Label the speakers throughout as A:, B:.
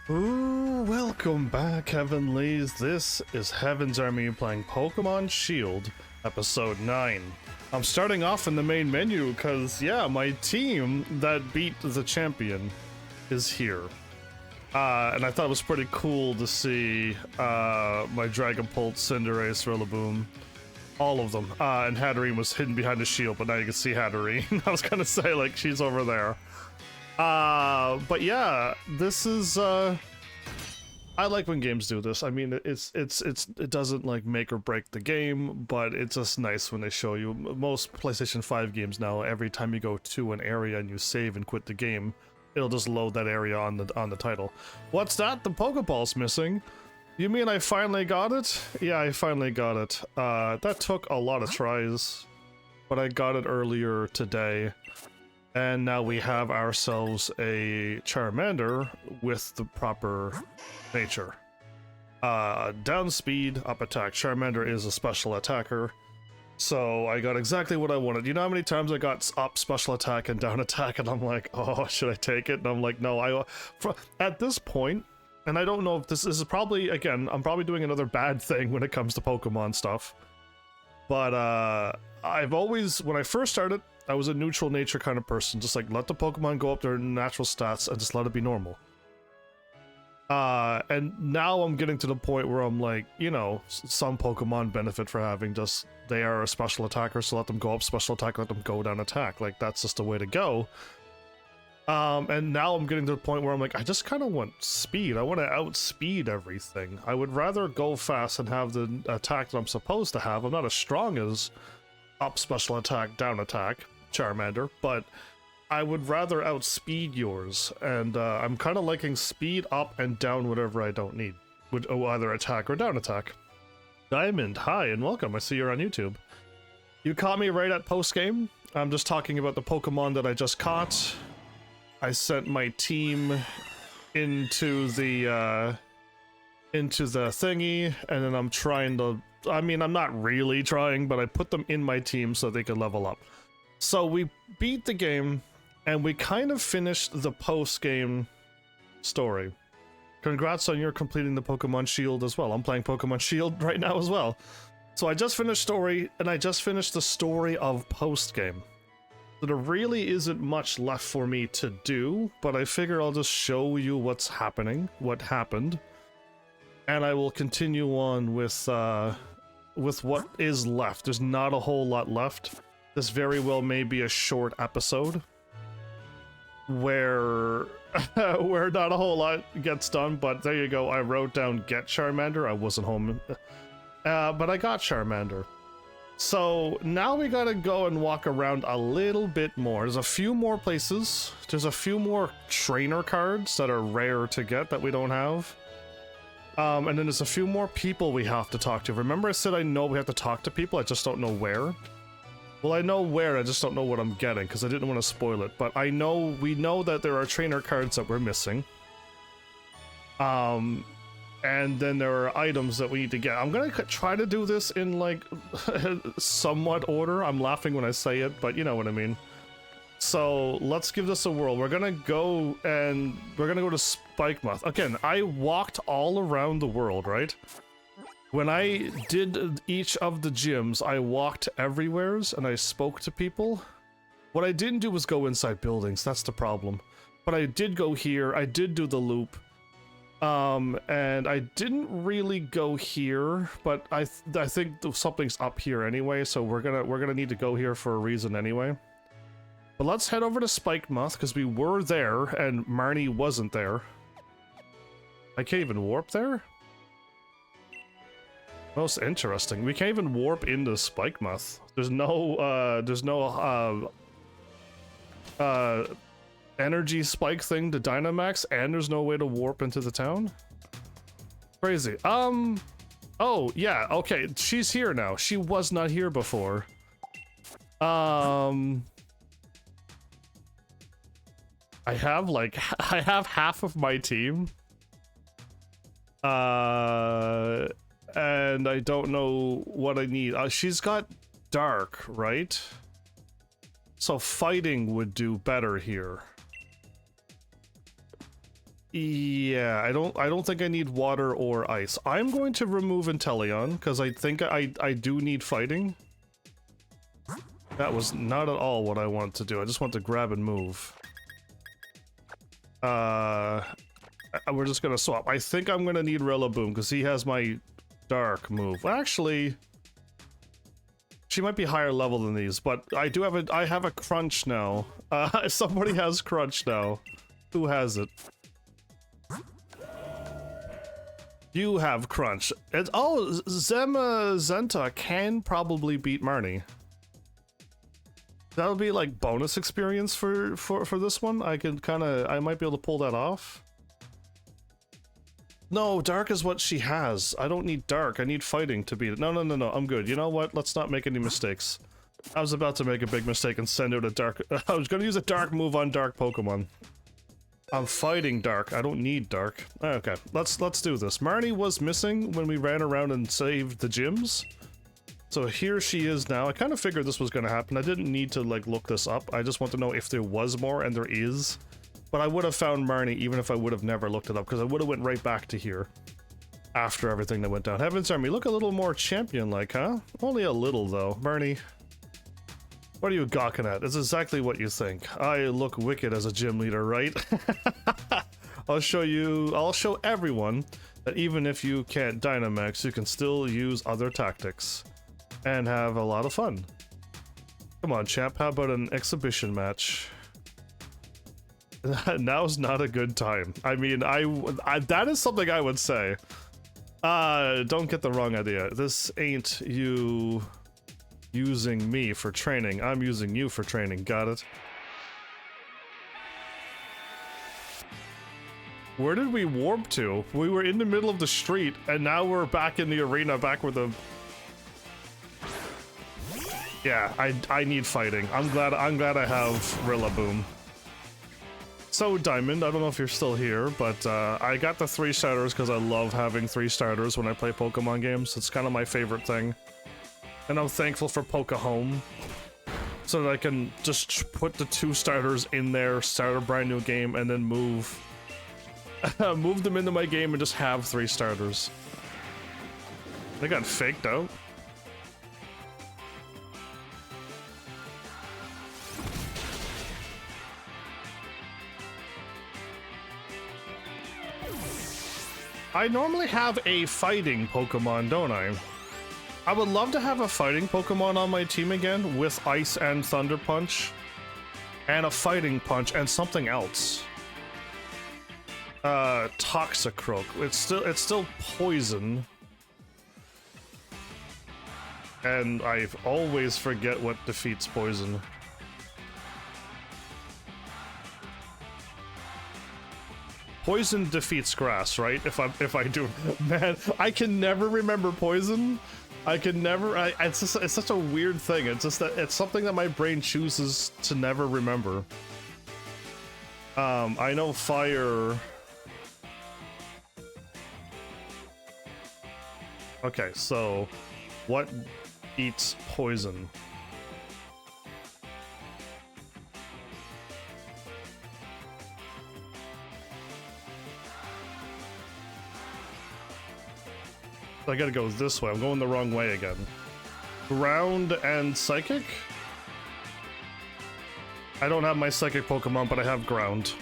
A: Ooh, welcome back, Heavenlies. This is Heaven's Army playing Pokemon Shield, Episode 9. I'm starting off in the main menu because, yeah, my team that beat the champion is here. And I thought it was pretty cool to see my Dragapult, Cinderace, Rillaboom, all of them. And Hatterene was hidden behind the shield, but now you can see Hatterene. I was gonna say, like, she's over there. But yeah, this is I like when games do this. I mean, it doesn't like make or break the game, but it's just nice when they show you. Most PlayStation 5 games now, every time you go to an area and you save and quit the game, it'll just load that area on the title. What's that? The Pokeball's missing. You mean I finally got it? Yeah, I finally got it. That took a lot of tries, but I got it earlier today. And now we have ourselves a Charmander with the proper nature. Down speed, up attack. Charmander is a special attacker. So I got exactly what I wanted. You know how many times I got up special attack and down attack and I'm like, oh, should I take it? And I'm like, no, at this point, and I don't know if this is probably, again, I'm probably doing another bad thing when it comes to Pokemon stuff. But I've always, when I first started, I was a neutral nature kind of person, just like let the Pokemon go up their natural stats and just let it be normal. And now I'm getting to the point where I'm like, you know, some Pokemon benefit for having just, they are a special attacker, so let them go up special attack, let them go down attack. Like, that's just the way to go. And now I'm getting to the point where I'm like, I just kind of want speed. I want to outspeed everything. I would rather go fast and have the attack that I'm supposed to have. I'm not as strong as up special attack, down attack, Charmander, but I would rather outspeed yours, and I'm kind of liking speed up and down whatever I don't need, with either attack or down attack. Diamond, hi and welcome. I see you're on YouTube. You caught me right at post game. I'm just talking about the Pokemon that I just caught. I sent my team into the thingy, and then I'm trying to. I mean, I'm not really trying, but I put them in my team so they could level up. So we beat the game, and we kind of finished the post-game story. Congrats on your completing the Pokemon Shield as well. I'm playing Pokemon Shield right now as well. So I just finished story, and I just finished the story of post-game. So there really isn't much left for me to do, but I figure I'll just show you what's happening, what happened, and I will continue on with what is left. There's not a whole lot left. This very well may be a short episode where where not a whole lot gets done, but there you go. I wrote down get Charmander. I wasn't home, but I got Charmander. So now we gotta go and walk around a little bit more. There's a few more places. There's a few more trainer cards that are rare to get that we don't have. And then there's a few more people we have to talk to. Remember I said I know we have to talk to people, I just don't know where? Well, I know where, I just don't know what I'm getting, because I didn't want to spoil it. But we know that there are trainer cards that we're missing. And then there are items that we need to get. I'm gonna try to do this in, like, somewhat order. I'm laughing when I say it, but you know what I mean. So, let's give this a whirl. We're gonna go to Spikemuth. Again, I walked all around the world, right? When I did each of the gyms, I walked everywheres and I spoke to people. What I didn't do was go inside buildings, that's the problem. But I did go here, I did do the loop. And I didn't really go here, but I think something's up here anyway, so we're gonna need to go here for a reason anyway. But let's head over to Spikemuth, because we were there, and Marnie wasn't there. I can't even warp there? Most interesting. We can't even warp into Spikemuth. There's no energy spike thing to Dynamax, and there's no way to warp into the town? Crazy. Oh, yeah, okay, she's here now. She was not here before. I have half of my team. And I don't know what I need. She's got dark, right? So fighting would do better here. Yeah, I don't think I need water or ice. I'm going to remove Inteleon because I think I do need fighting. That was not at all what I wanted to do. I just want to grab and move. We're just gonna swap. I think I'm gonna need Rillaboom because he has my dark move. Actually, she might be higher level than these, but I do have I have a crunch now. Somebody has crunch now. Who has it? You have crunch. Oh, Zenta can probably beat Marnie. That'll be like bonus experience for this one. I might be able to pull that off. No, dark is what she has. I don't need dark. I need fighting to beat it. No, I'm good. You know what? Let's not make any mistakes. I was about to make a big mistake and send out a dark. I was gonna use a dark move on dark Pokemon. I'm fighting dark. I don't need dark. Okay, let's do this. Marnie was missing when we ran around and saved the gyms. So here she is now. I kind of figured this was going to happen. I didn't need to like look this up. I just want to know if there was more, and there is. But I would have found Marnie even if I would have never looked it up, because I would have went right back to here after everything that went down. Heaven's Army, look a little more champion-like, huh? Only a little, though. Marnie, what are you gawking at? It's exactly what you think. I look wicked as a gym leader, right? I'll show everyone that even if you can't Dynamax, you can still use other tactics and have a lot of fun. Come on, champ, how about an exhibition match? Now's not a good time. I mean, that is something I would say. Don't get the wrong idea. This ain't you using me for training. I'm using you for training. Got it? Where did we warp to? We were in the middle of the street, and now we're back in the arena, back where the... Yeah, I need fighting. I'm glad I have Rillaboom. So, Diamond, I don't know if you're still here, but I got the 3 starters because I love having 3 starters when I play Pokemon games. It's kind of my favorite thing. And I'm thankful for Poke-Home, so that I can just put the 2 starters in there, start a brand new game, and then move them into my game and just have 3 starters. They got faked out. I normally have a fighting Pokemon, don't I? I would love to have a fighting Pokemon on my team again with Ice and Thunder Punch, and a Fighting Punch, and something else. Toxicroak. It's still poison. And I always forget what defeats poison. Poison defeats grass, right? If I do, man, I can never remember poison. I can never. It's such a weird thing. It's just that it's something that my brain chooses to never remember. I know fire. Okay, so what eats poison? I gotta go this way. I'm going the wrong way again. Ground and Psychic? I don't have my Psychic Pokemon, but I have Ground.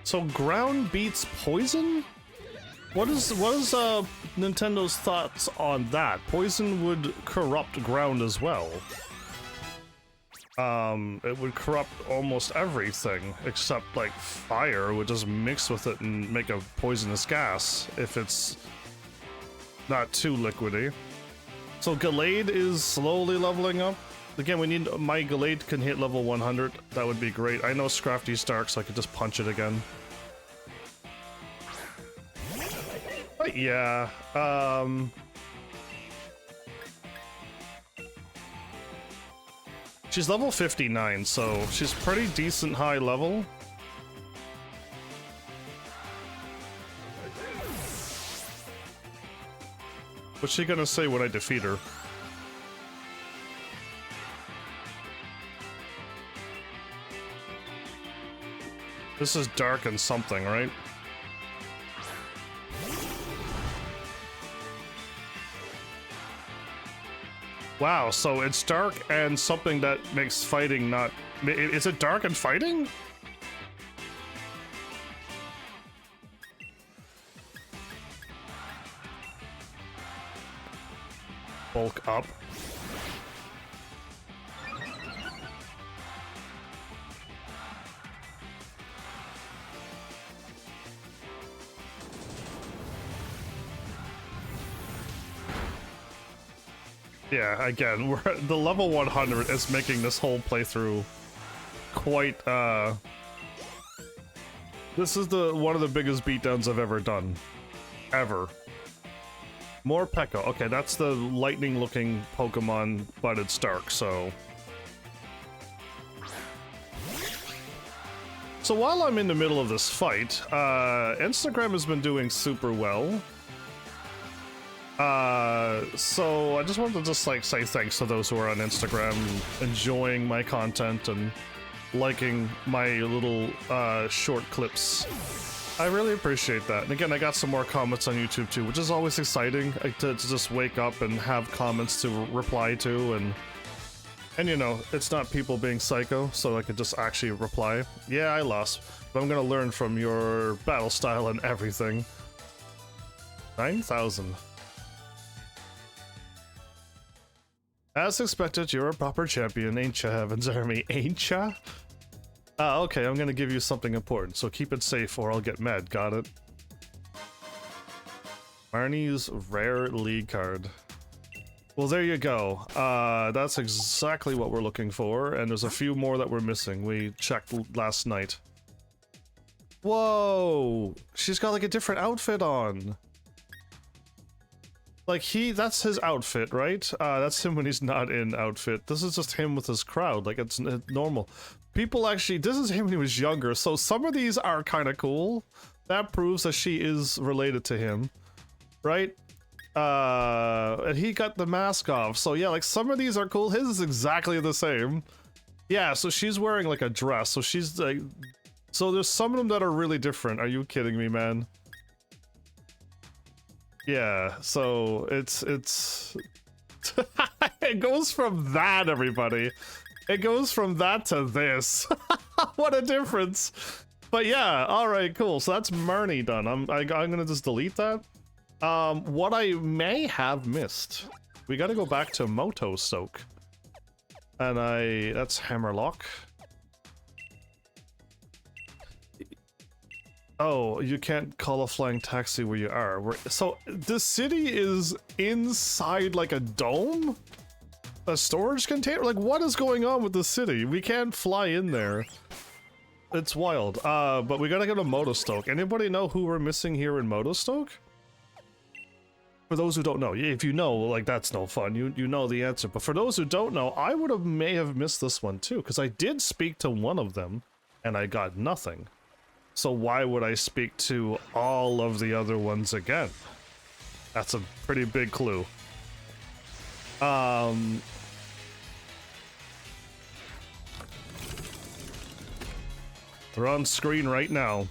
A: So Ground beats Poison? What is Nintendo's thoughts on that? Poison would corrupt Ground as well. It would corrupt almost everything except like fire. It would just mix with it and make a poisonous gas if it's not too liquidy. So Gallade is slowly leveling up. Again, we need my Gallade can hit level 100. That would be great. I know Scrafty's dark, so I could just punch it again. But yeah, she's level 59, so she's pretty decent high level. What's she gonna say when I defeat her? This is dark and something, right? Wow, so it's dark and something that makes fighting not... Is it dark and fighting? Bulk up. Yeah, again, the level 100 is making this whole playthrough quite, this is one of the biggest beatdowns I've ever done. Ever. More Pekka. Okay, that's the lightning-looking Pokemon, but it's dark, so... So while I'm in the middle of this fight, Instagram has been doing super well. So I just wanted to say thanks to those who are on Instagram enjoying my content and liking my little short clips. I really appreciate that. And again, I got some more comments on YouTube too, which is always exciting to just wake up and have comments to reply to, and you know, it's not people being psycho, so I could just actually reply. Yeah, I lost, but I'm gonna learn from your battle style and everything. 9,000. As expected, you're a proper champion, ain't ya, Heaven's Army, ain't ya? Okay, I'm gonna give you something important, so keep it safe or I'll get mad, got it? Marnie's rare league card. Well, there you go. That's exactly what we're looking for, and there's a few more that we're missing. We checked last night. Whoa! She's got like a different outfit on. Like that's his outfit, right? That's him when he's not in outfit. This is just him with his crowd, like it's normal. People actually, this is him when he was younger, so some of these are kind of cool. That proves that she is related to him, right? And he got the mask off, so yeah, like some of these are cool. His is exactly the same. Yeah, so she's wearing like a dress, so she's like, so there's some of them that are really different. Are you kidding me, man? Yeah, so it's it goes from that, everybody. It goes from that to this. What a difference. But yeah, all right, cool. So that's Marnie done. I'm gonna just delete that. What I may have missed, we gotta go back to Moto Soak. And that's Hammerlock. Oh, you can't call a flying taxi where you are. So the city is inside like a dome? A storage container? Like, what is going on with the city? We can't fly in there. It's wild. But we gotta go to Motostoke. Anybody know who we're missing here in Motostoke? For those who don't know, if you know, like, that's no fun. You know the answer. But for those who don't know, I may have missed this one too, because I did speak to one of them, and I got nothing. So why would I speak to all of the other ones again? That's a pretty big clue. They're on screen right now.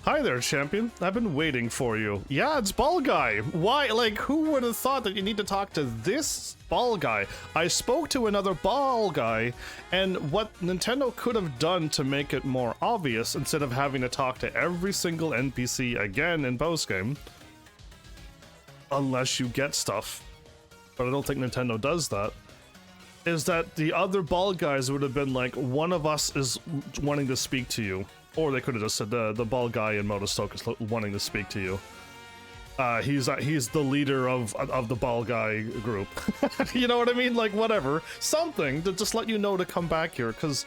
A: Hi there, champion. I've been waiting for you. Yeah, it's Ball Guy. Why? Like, who would have thought that you need to talk to this Ball Guy? I spoke to another Ball Guy, and what Nintendo could have done to make it more obvious, instead of having to talk to every single NPC again in postgame, unless you get stuff, but I don't think Nintendo does that, is that the other Ball Guys would have been like, one of us is wanting to speak to you. Or they could have just said the Ball Guy in Motostoke is wanting to speak to you. He's the leader of the Ball Guy group. You know what I mean? Like, whatever. Something to just let you know to come back here, because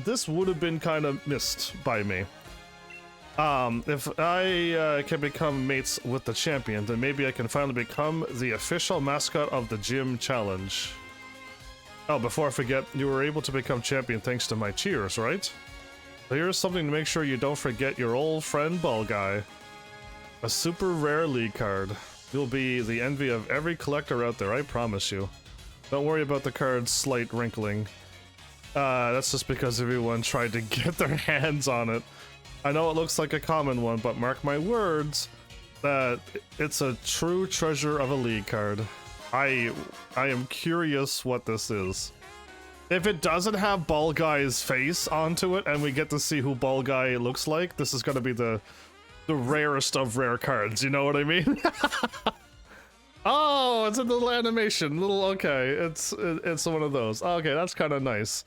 A: this would have been kind of missed by me. If I can become mates with the champion, then maybe I can finally become the official mascot of the gym challenge. Oh, before I forget, you were able to become champion thanks to my cheers, right? So here's something to make sure you don't forget your old friend Ball Guy. A super rare league card. You'll be the envy of every collector out there, I promise you. Don't worry about the card's slight wrinkling. That's just because everyone tried to get their hands on it. I know it looks like a common one, but mark my words that it's a true treasure of a league card. I am curious what this is. If it doesn't have Ball Guy's face onto it and we get to see who Ball Guy looks like, this is gonna be the rarest of rare cards, you know what I mean? Oh, it's a little animation, okay, it's one of those. Okay, that's kind of nice.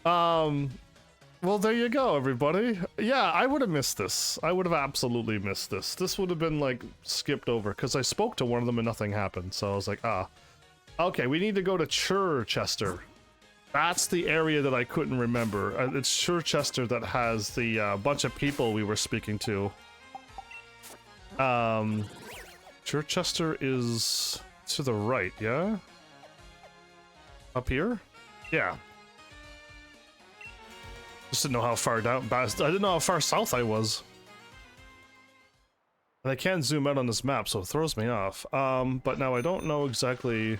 A: Well, there you go, everybody. Yeah, I would have missed this. I would have absolutely missed this. This would have been, like, skipped over, because I spoke to one of them and nothing happened, so I was like, ah. Okay, we need to go to Chichester. That's the area that I couldn't remember. It's Chichester that has the bunch of people we were speaking to. Chichester is to the right, yeah? Up here? Yeah. Just didn't know how far down. I didn't know how far south I was. And I can't zoom out on this map, so it throws me off. But now I don't know exactly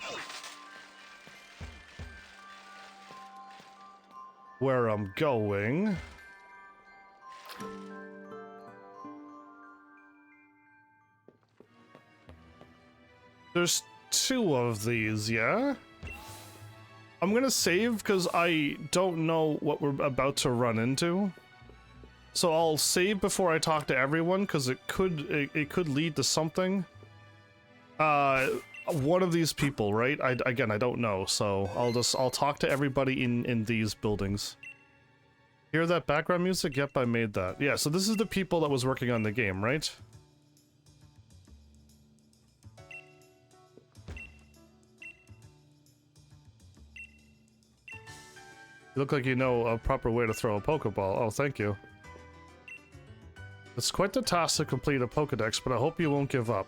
A: where I'm going. There's 2 of these, yeah? I'm gonna save because I don't know what we're about to run into. So I'll save before I talk to everyone because it could lead to something. One of these people, right? Again, I don't know, so I'll talk to everybody in these buildings. Hear that background music? Yep, I made that. Yeah, so this is the people that was working on the game, right? You look like you know a proper way to throw a Pokeball. Oh, thank you. It's quite the task to complete a Pokedex, but I hope you won't give up.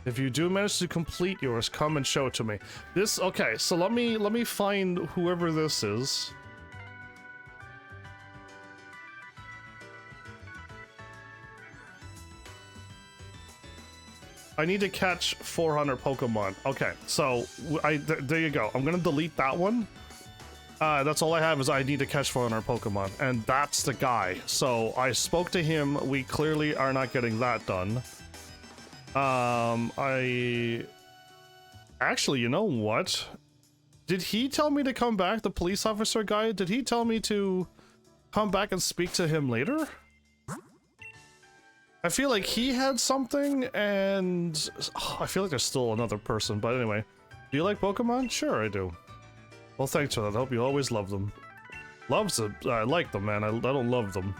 A: If you do manage to complete yours, come and show it to me. Okay, so let me find whoever this is. I need to catch 400 Pokemon. Okay, so there you go. I'm gonna delete that one. That's all I have is I need to catch 400 Pokemon, and that's the guy. So I spoke to him. We clearly are not getting that done. Actually, you know what? Did he tell me to come back, the police officer guy? Did he tell me to come back and speak to him later? I feel like he had something, and I feel like there's still another person, but anyway. Do you like Pokemon? Sure, I do. Well, thanks for that. I hope you always love them. I like them, man. I don't love them.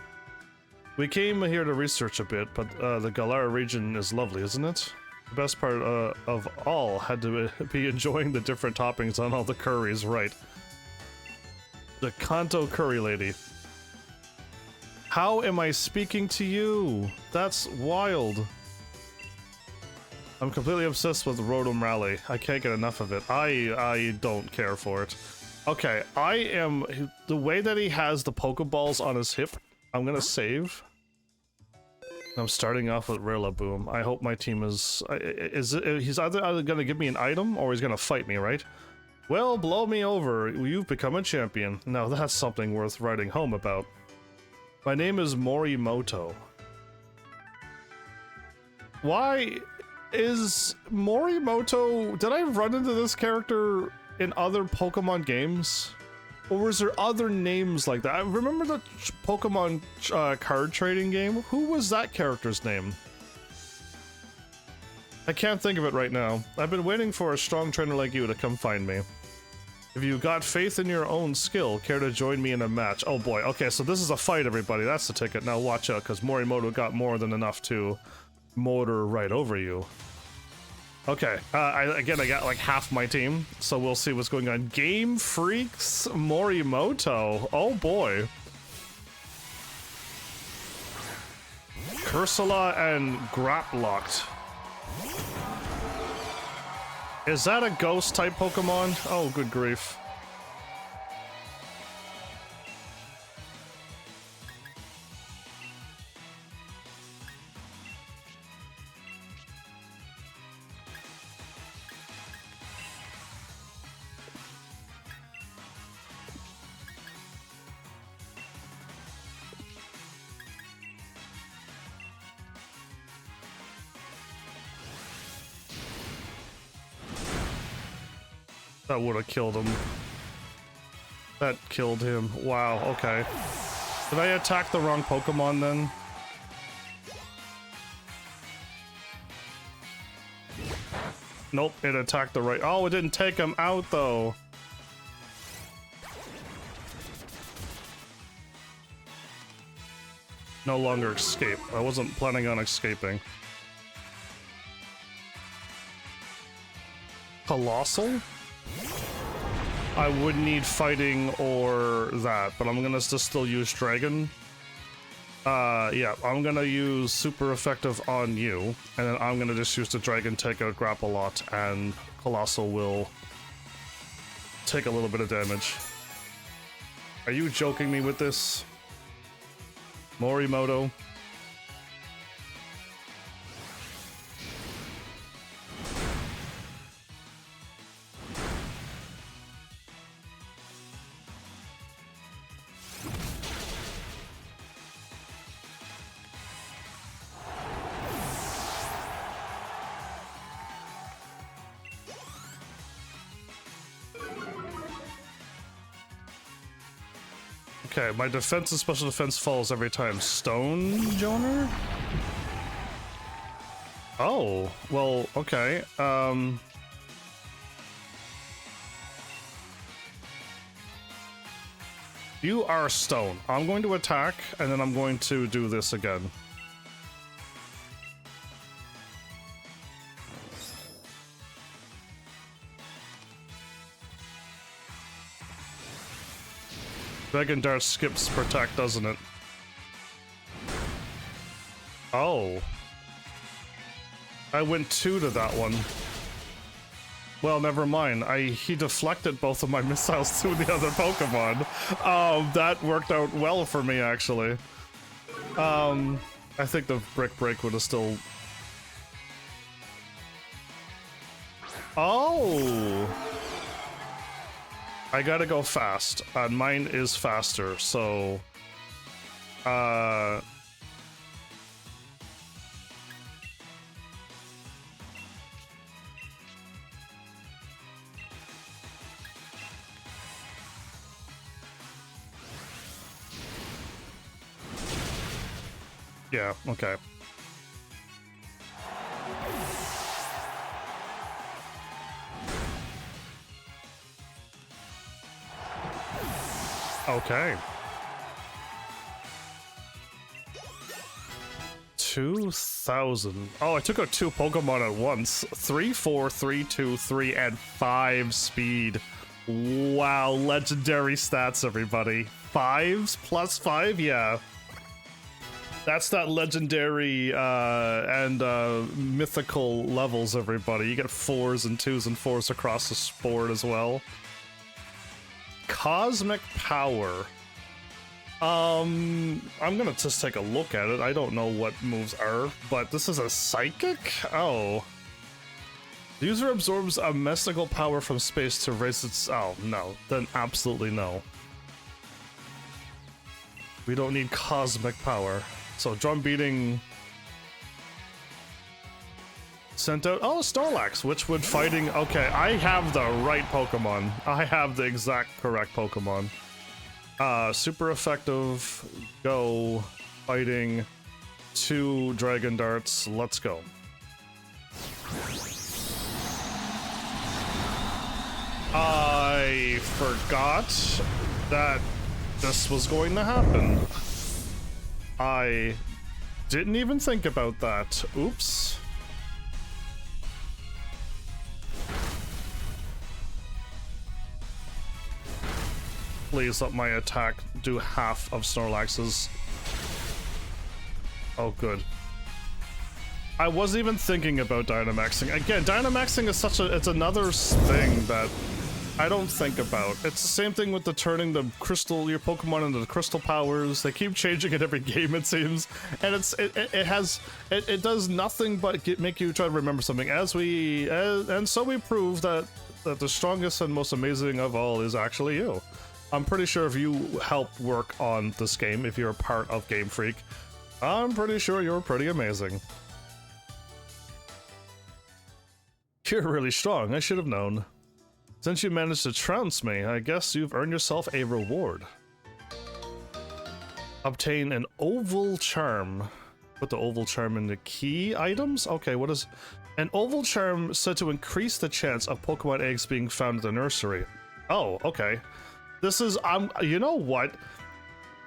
A: We came here to research a bit, but the Galar region is lovely, isn't it? The best part of all had to be enjoying the different toppings on all the curries, right? The Kanto curry lady. How am I speaking to you? That's wild. I'm completely obsessed with Rotom Rally. I can't get enough of it. I don't care for it. Okay, the way that he has the Pokeballs on his hip, I'm gonna save. I'm starting off with Rillaboom. I hope my team he's either gonna give me an item or he's gonna fight me, right? Well, blow me over. You've become a champion. Now that's something worth writing home about. My name is Morimoto. Why is Morimoto... Did I run into this character in other Pokemon games? Or was there other names like that? I remember the Pokemon card trading game. Who was that character's name? I can't think of it right now. I've been waiting for a strong trainer like you to come find me. If you got faith in your own skill, care to join me in a match? Oh boy, okay, so this is a fight, everybody. That's the ticket. Now watch out, because Morimoto got more than enough to motor right over you. Okay, I got like half my team, so we'll see what's going on. Game Freaks Morimoto. Oh boy. Cursula and Graplocked. Is that a ghost type Pokemon? Oh, good grief. That would have killed him. That killed him. Wow, okay. Did I attack the wrong Pokemon then? Nope, it attacked the right. Oh, it didn't take him out though. No longer escape. I wasn't planning on escaping. Colossal? I would need fighting or that, but I'm gonna just still use Dragon. Yeah, I'm gonna use super effective on you, and then I'm gonna just use the Dragon, take out Grapplot, and Colossal will take a little bit of damage. Are you joking me with this? Morimoto? Okay, my defense and special defense falls every time. Stone Joner? Oh, well, okay. You are stone. I'm going to attack, and then I'm going to do this again. Dragon Dart skips protect, doesn't it? Oh. I went 2 to that one. Well, never mind. He deflected both of my missiles to the other Pokemon. That worked out well for me, actually. I think the Brick Break would have still... Oh! I gotta go fast. Mine is faster, so... Yeah, okay. Okay. 2,000. Oh, I took out 2 Pokemon at once. 3, 4, 3, 2, 3, and 5 speed. Wow, legendary stats, everybody. 5s plus 5? Yeah. That's that legendary and mythical levels, everybody. You get 4s and 2s and 4s across the board as well. Cosmic Power. I'm gonna just take a look at it. I don't know what moves are, but this is a Psychic? Oh. The user absorbs a mystical power from space to raise its... Oh, no. Then absolutely no. We don't need Cosmic Power. So, drum beating... Sent out... Oh, Snorlax, which would fighting... Okay, I have the right Pokemon. I have the exact correct Pokemon. Super effective. Go. Fighting. 2 Dragon Darts. Let's go. I forgot that this was going to happen. I didn't even think about that. Oops. Please let my attack do half of Snorlax's. Oh, good. I wasn't even thinking about Dynamaxing. Again, Dynamaxing is such a... It's another thing that I don't think about. It's the same thing with the turning the crystal, your Pokemon into the crystal powers. They keep changing it every game, it seems. And it does nothing but make you try to remember something. And so we prove that the strongest and most amazing of all is actually you. I'm pretty sure if you help work on this game, if you're a part of Game Freak, I'm pretty sure you're pretty amazing. You're really strong, I should have known. Since you managed to trounce me, I guess you've earned yourself a reward. Obtain an oval charm. Put the oval charm in the key items? Okay, what is... An oval charm said to increase the chance of Pokemon eggs being found in the nursery. Oh, okay. This is... you know what?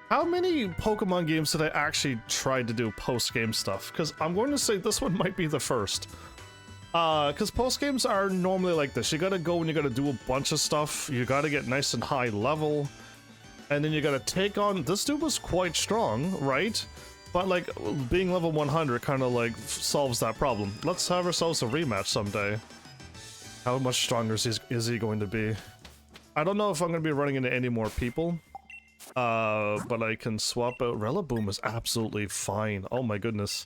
A: How many Pokemon games did I actually try to do post-game stuff? Because I'm going to say this one might be the first. Because post-games are normally like this. You gotta go and you gotta do a bunch of stuff. You gotta get nice and high level. And then you gotta take on... This dude was quite strong, right? But like, being level 100 kind of like solves that problem. Let's have ourselves a rematch someday. How much stronger is he going to be? I don't know if I'm going to be running into any more people. But I can swap out... Rillaboom is absolutely fine. Oh my goodness.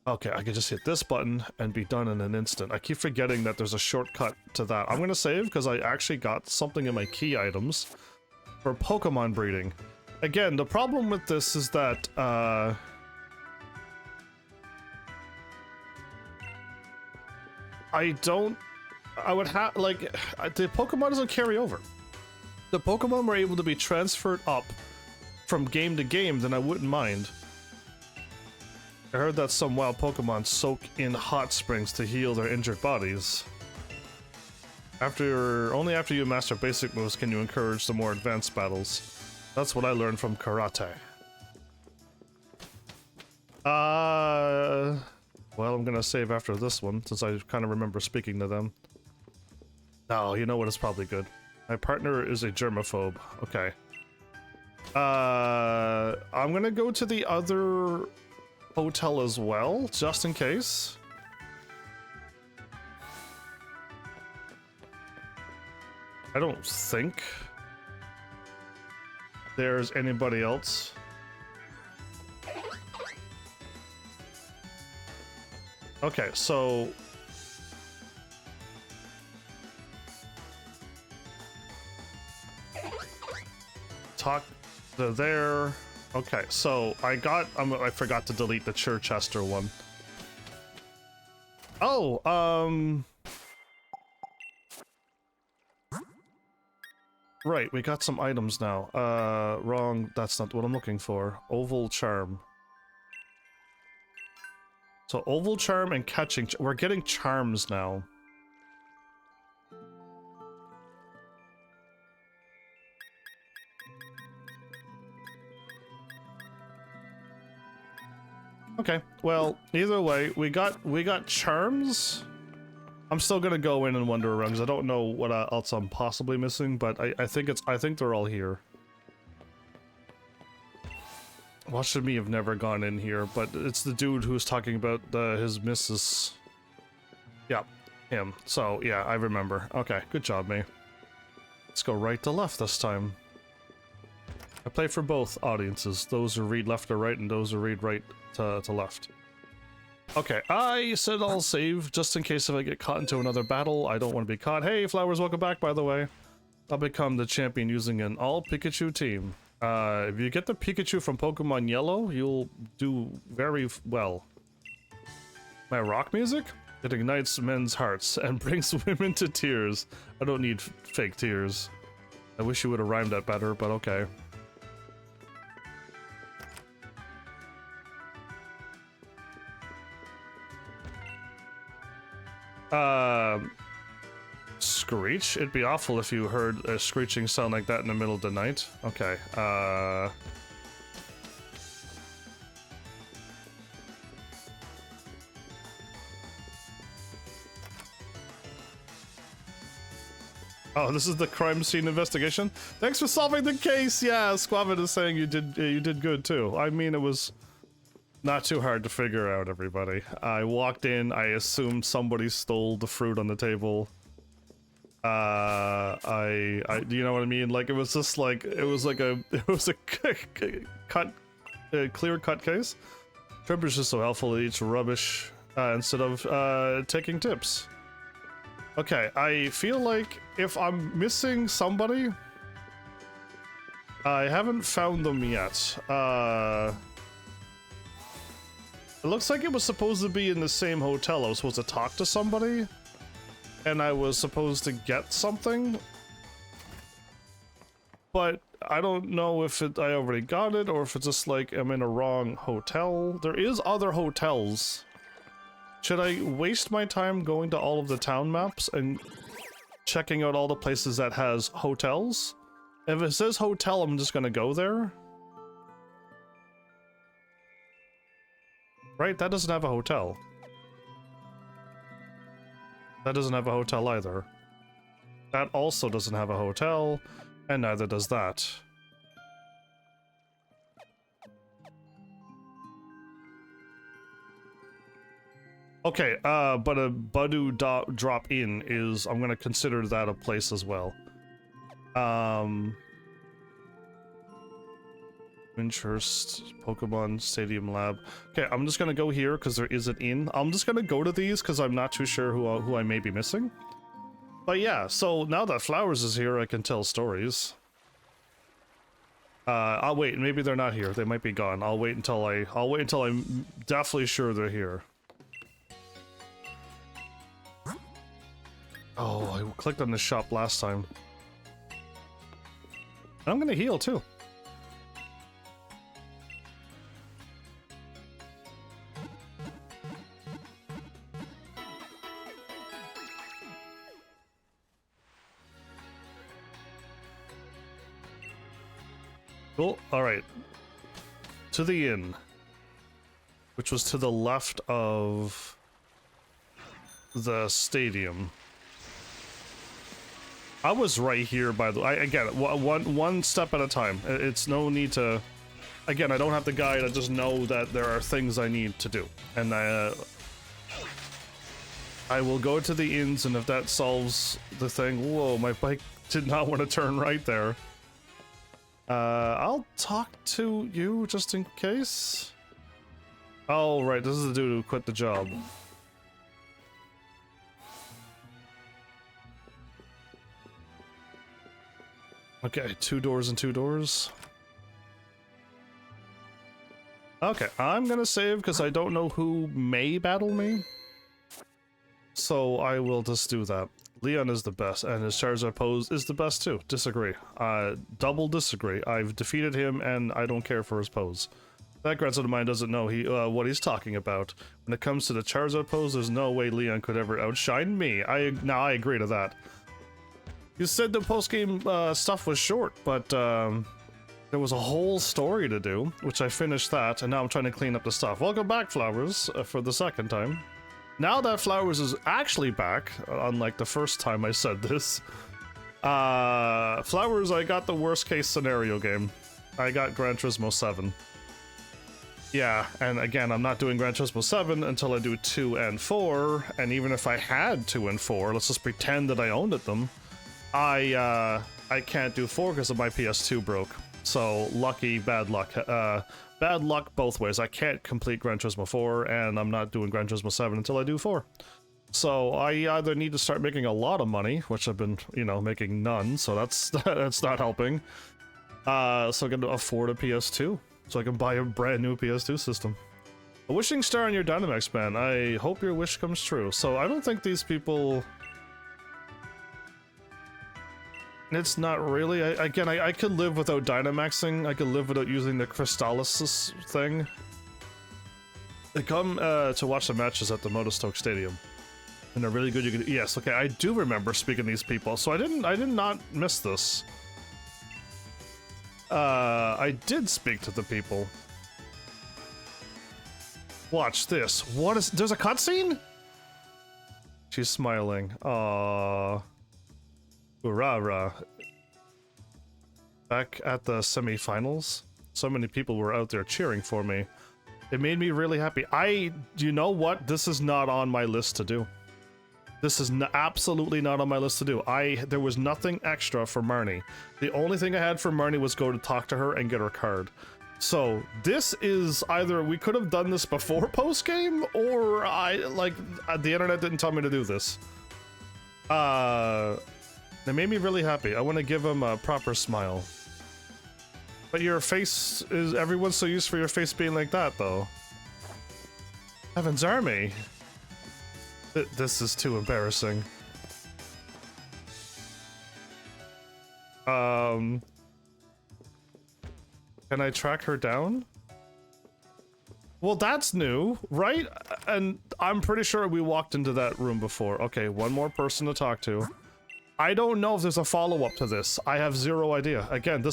A: Okay, I can just hit this button and be done in an instant. I keep forgetting that there's a shortcut to that. I'm going to save because I actually got something in my key items for Pokemon breeding. Again, the problem with this is that, I would have, like, the Pokemon doesn't carry over. The Pokemon were able to be transferred up from game to game, then I wouldn't mind. I heard that some wild Pokemon soak in hot springs to heal their injured bodies. Only after you master basic moves can you encourage the more advanced battles. That's what I learned from karate. Well, I'm gonna save after this one, since I kind of remember speaking to them. Oh, you know what? It's probably good. My partner is a germaphobe. Okay. I'm gonna go to the other hotel as well, just in case. I don't think there's anybody else. Okay, so... Talk to there. Okay, so I forgot to delete the Chichester one. Oh, right, we got some items now. Wrong, that's not what I'm looking for. Oval Charm. So Oval Charm and Catching... We're getting charms now. Okay, well, either way, we got charms. I'm still gonna go in and wander around because I don't know what else I'm possibly missing, but I think they're all here. Watch me have never gone in here, but it's the dude who's talking about his missus. Yeah, him. So yeah, I remember. Okay, good job, me. Let's go right to left this time. I play for both audiences, those who read left to right and those who read right to left. Okay, I said I'll save just in case if I get caught into another battle. I don't want to be caught. Hey, Flowers, welcome back, by the way. I'll become the champion using an all-Pikachu team. If you get the Pikachu from Pokemon Yellow, you'll do very well. My rock music? It ignites men's hearts and brings women to tears. I don't need fake tears. I wish you would have rhymed that better, but okay. Screech? It'd be awful if you heard a screeching sound like that in the middle of the night. Okay, Oh, this is the crime scene investigation? Thanks for solving the case! Yeah, Squavin is saying you did good too. I mean, it was not too hard to figure out, everybody. I walked in, I assumed somebody stole the fruit on the table. Do you know what I mean? Like, it was just like, it was a clear-cut case. Trip is just so helpful, it eats rubbish, instead of, taking tips. Okay, I feel like if I'm missing somebody, I haven't found them yet. It looks like it was supposed to be in the same hotel. I was supposed to talk to somebody, and I was supposed to get something, but I don't know if I already got it or if it's just like I'm in a wrong hotel. There is other hotels. Should I waste my time going to all of the town maps and checking out all the places that has hotels? If it says hotel, I'm just gonna go there. Right? That doesn't have a hotel. That doesn't have a hotel either. That also doesn't have a hotel, and neither does that. Okay, but a Badu drop in is, I'm gonna consider that a place as well. Winchurst, Pokemon Stadium Lab. Okay, I'm just gonna go here because there is an inn. I'm just gonna go to these because I'm not too sure who I may be missing. But yeah, so now that Flowers is here, I can tell stories. I'll wait. Maybe they're not here. They might be gone. I'll wait until I'm definitely sure they're here. Oh, I clicked on the shop last time. I'm gonna heal too. Cool. Alright. To the inn. Which was to the left of the stadium. I was right here, by the way. I get it. One step at a time. It's no need to... Again, I don't have the guide. I just know that there are things I need to do. And I will go to the inns, and if that solves the thing... Whoa, my bike did not want to turn right there. I'll talk to you just in case. Oh, right. This is the dude who quit the job. Okay, 2 doors and 2 doors. Okay, I'm gonna save because I don't know who may battle me. So I will just do that. Leon is the best, and his Charizard pose is the best too. Disagree. Double disagree. I've defeated him, and I don't care for his pose. That grandson of mine doesn't know what he's talking about. When it comes to the Charizard pose, there's no way Leon could ever outshine me. Now I agree to that. You said the post-game stuff was short, but there was a whole story to do, which I finished that, and now I'm trying to clean up the stuff. Welcome back, Flowers, for the second time. Now that Flowers is actually back, unlike the first time I said this, Flowers, I got the worst-case scenario game. I got Gran Turismo 7. Yeah, and again, I'm not doing Gran Turismo 7 until I do 2 and 4, and even if I had 2 and 4, let's just pretend that I owned them. I can't do 4 because of my PS2 broke. So, lucky, bad luck. Bad luck both ways. I can't complete Gran Turismo 4, and I'm not doing Gran Turismo 7 until I do 4. So, I either need to start making a lot of money, which I've been, you know, making none, so that's not helping. So I can afford a PS2, so I can buy a brand new PS2 system. A wishing star on your Dynamax, man. I hope your wish comes true. So, I don't think these people... It's not really. Again, I could live without Dynamaxing. I could live without using the Crystallis thing. They come to watch the matches at the Motostoke Stadium, and they're really good. You can, yes, okay, I do remember speaking to these people, so I did not miss this. I did speak to the people. Watch this. What is? There's a cutscene? She's smiling. Aww. Hurrah. Back at the semi-finals, so many people were out there cheering for me. It made me really happy. You know what? This is not on my list to do. This is absolutely not on my list to do. There was nothing extra for Marnie. The only thing I had for Marnie was go to talk to her and get her card. So this is either we could have done this before post-game, or the internet didn't tell me to do this. It made me really happy. I want to give him a proper smile. But your face is... Everyone's so used for your face being like that, though. Heaven's Army. This is too embarrassing. Can I track her down? Well, that's new, right? And I'm pretty sure we walked into that room before. Okay, one more person to talk to. I don't know if there's a follow-up to this. I have zero idea. Again,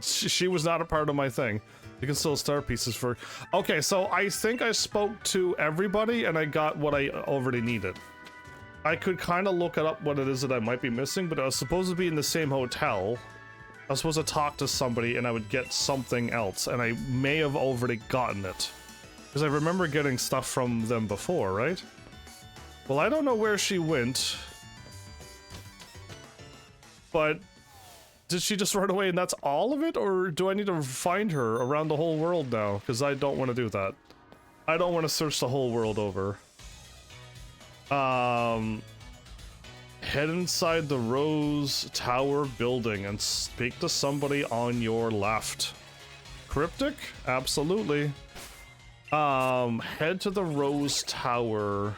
A: she was not a part of my thing. You can still start pieces for... Okay, so I think I spoke to everybody and I got what I already needed. I could kind of look it up what it is that I might be missing, but I was supposed to be in the same hotel. I was supposed to talk to somebody and I would get something else, and I may have already gotten it. Because I remember getting stuff from them before, right? Well, I don't know where she went. But did she just run away and that's all of it? Or do I need to find her around the whole world now? Because I don't want to do that. I don't want to search the whole world over. Head inside the Rose Tower building and speak to somebody on your left. Cryptic? Absolutely. Head to the Rose Tower.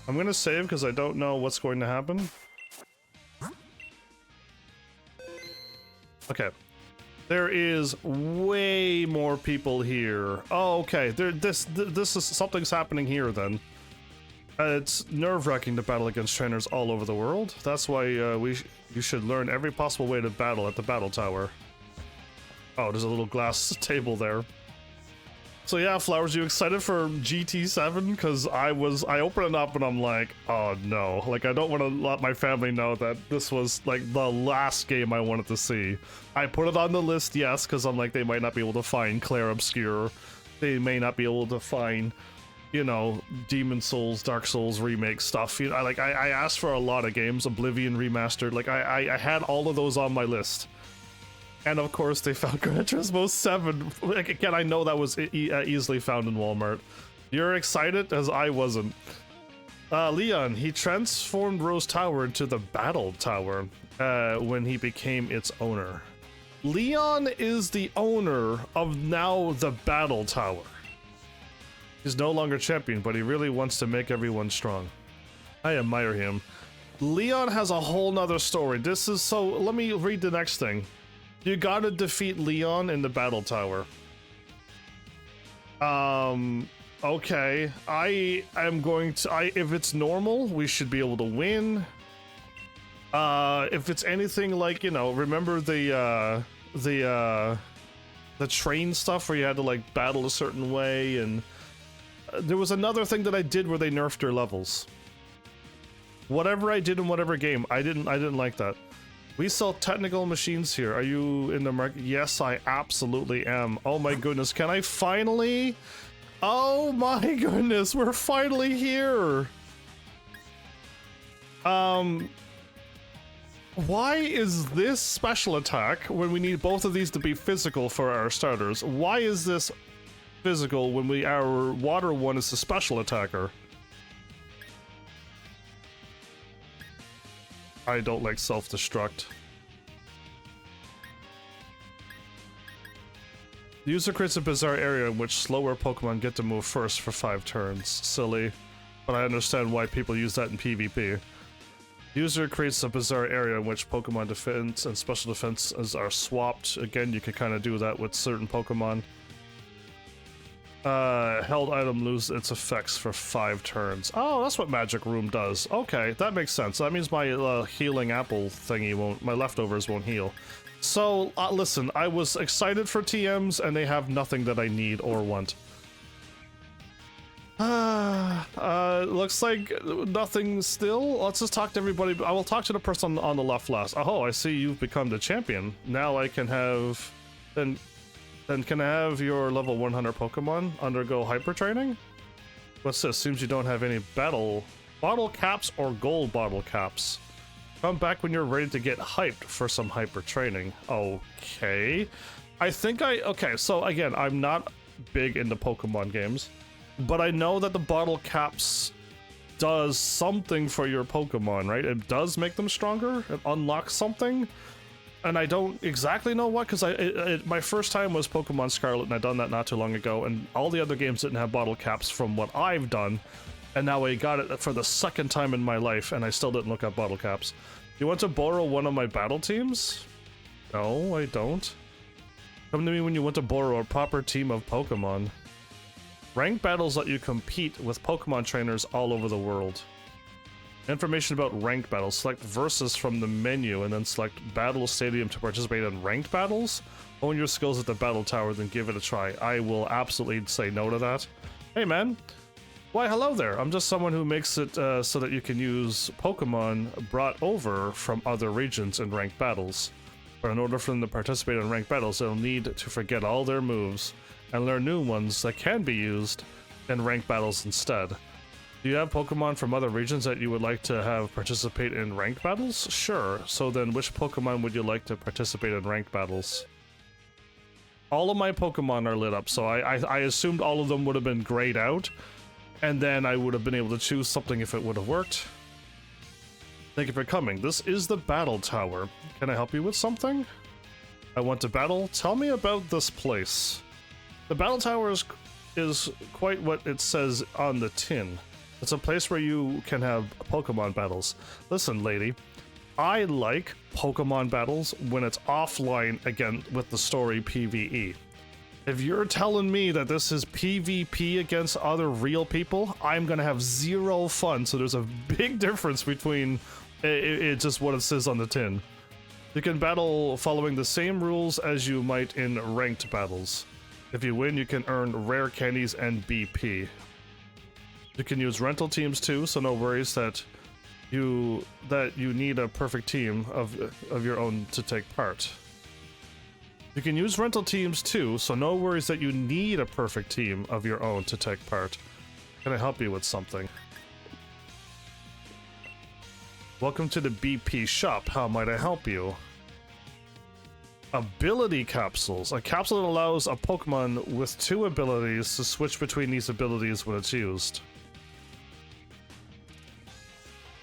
A: I'm gonna save because I don't know what's going to happen. Okay. There is way more people here. Oh, okay. This is something's happening here then. It's nerve-wracking to battle against trainers all over the world. That's why you should learn every possible way to battle at the battle tower. Oh, there's a little glass table there. So yeah, Flowers, you excited for GT7? Because I opened it up and I'm like, oh no. Like, I don't want to let my family know that this was like the last game I wanted to see. I put it on the list, yes, because I'm like, they might not be able to find Claire Obscure. They may not be able to find, you know, Demon Souls, Dark Souls remake stuff. You know, I asked for a lot of games, Oblivion Remastered. Like, I had all of those on my list. And of course, they found Gran Turismo 7. Like, again, I know that was easily found in Walmart. You're excited, as I wasn't. Leon, he transformed Rose Tower into the Battle Tower when he became its owner. Leon is the owner of now the Battle Tower. He's no longer champion, but he really wants to make everyone strong. I admire him. Leon has a whole nother story. This is so... Let me read the next thing. You gotta defeat Leon in the Battle Tower. Okay. I am going to... if it's normal, we should be able to win. If it's anything like, you know, remember the train stuff where you had to, like, battle a certain way, and... there was another thing that I did where they nerfed your levels. Whatever I did in whatever game, I didn't like that. We sell technical machines here. Are you in the market? Yes, I absolutely am. Oh my goodness, can I finally? Oh my goodness, we're finally here. Why is this special attack when we need both of these to be physical for our starters? Why is this physical when our water one is the special attacker? I don't like self-destruct. The user creates a bizarre area in which slower Pokemon get to move first for 5 turns. Silly, but I understand why people use that in PvP. The user creates a bizarre area in which Pokemon defense and special defenses are swapped. Again, you can kind of do that with certain Pokemon. Held item loses its effects for 5 turns. Oh, that's what Magic Room does. Okay, that makes sense. That means my healing apple thingy won't, my leftovers won't heal. So, listen, I was excited for TMs and they have nothing that I need or want. Looks like nothing still. Let's just talk to everybody. I will talk to the person on the left last. Oh, I see you've become the champion. Now I can have... Then can I have your level 100 Pokemon undergo hyper training? What's this? Seems you don't have any bottle caps or gold bottle caps. Come back when you're ready to get hyped for some hyper training. Okay. Okay, so again, I'm not big into Pokemon games, but I know that the bottle caps does something for your Pokemon, right? It does make them stronger. It unlocks something. And I don't exactly know what, because my first time was Pokemon Scarlet, and I done that not too long ago, and all the other games didn't have bottle caps from what I've done, and now I got it for the second time in my life, and I still didn't look up bottle caps. You want to borrow one of my battle teams? No, I don't. Come to me when you want to borrow a proper team of Pokemon. Ranked battles let you compete with Pokemon trainers all over the world. Information about ranked battles. Select Versus from the menu and then select Battle Stadium to participate in ranked battles. Hone your skills at the Battle Tower, then give it a try. I will absolutely say no to that. Hey man. Why hello there. I'm just someone who makes it so that you can use Pokemon brought over from other regions in ranked battles. But in order for them to participate in ranked battles, they'll need to forget all their moves and learn new ones that can be used in ranked battles instead. Do you have Pokemon from other regions that you would like to have participate in ranked battles? Sure. So then which Pokemon would you like to participate in ranked battles? All of my Pokemon are lit up, so I assumed all of them would have been grayed out, and then I would have been able to choose something if it would have worked. Thank you for coming. This is the Battle Tower. Can I help you with something? I want to battle. Tell me about this place. The Battle Tower is quite what it says on the tin. It's a place where you can have Pokemon battles. Listen, lady, I like Pokemon battles when it's offline, again, with the story PvE. If you're telling me that this is PvP against other real people, I'm gonna have zero fun, so there's a big difference between it's just what it says on the tin. You can battle following the same rules as you might in ranked battles. If you win, you can earn rare candies and BP. You can use rental teams too, so no worries that you need a perfect team of your own to take part. You can use rental teams too, so no worries that you need a perfect team of your own to take part. Can I help you with something? Welcome to the BP shop. How might I help you? Ability capsules. A capsule that allows a Pokemon with 2 abilities to switch between these abilities when it's used.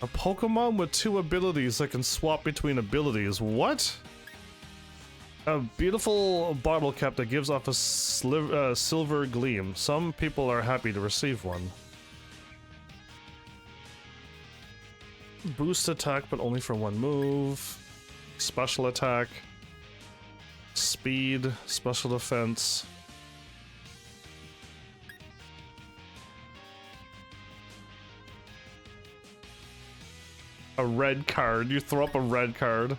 A: A Pokemon with 2 abilities that can swap between abilities. What? A beautiful bottle cap that gives off a silver gleam. Some people are happy to receive one. Boost attack, but only for 1 move. Special attack. Speed. Special defense. A red card. You throw up a red card.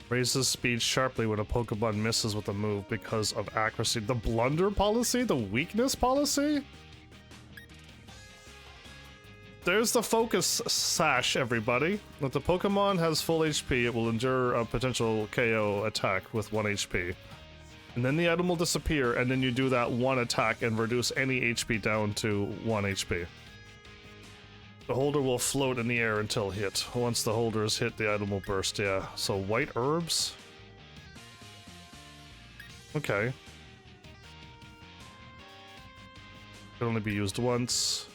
A: Raises speed sharply when a Pokemon misses with a move because of accuracy. The blunder policy? The weakness policy? There's the focus sash, everybody. If the Pokemon has full HP, it will endure a potential KO attack with 1 HP. And then the item will disappear, and then you do that 1 attack and reduce any HP down to 1 HP. The holder will float in the air until hit. Once the holder is hit, the item will burst, yeah. So white herbs? Okay. Can only be used once.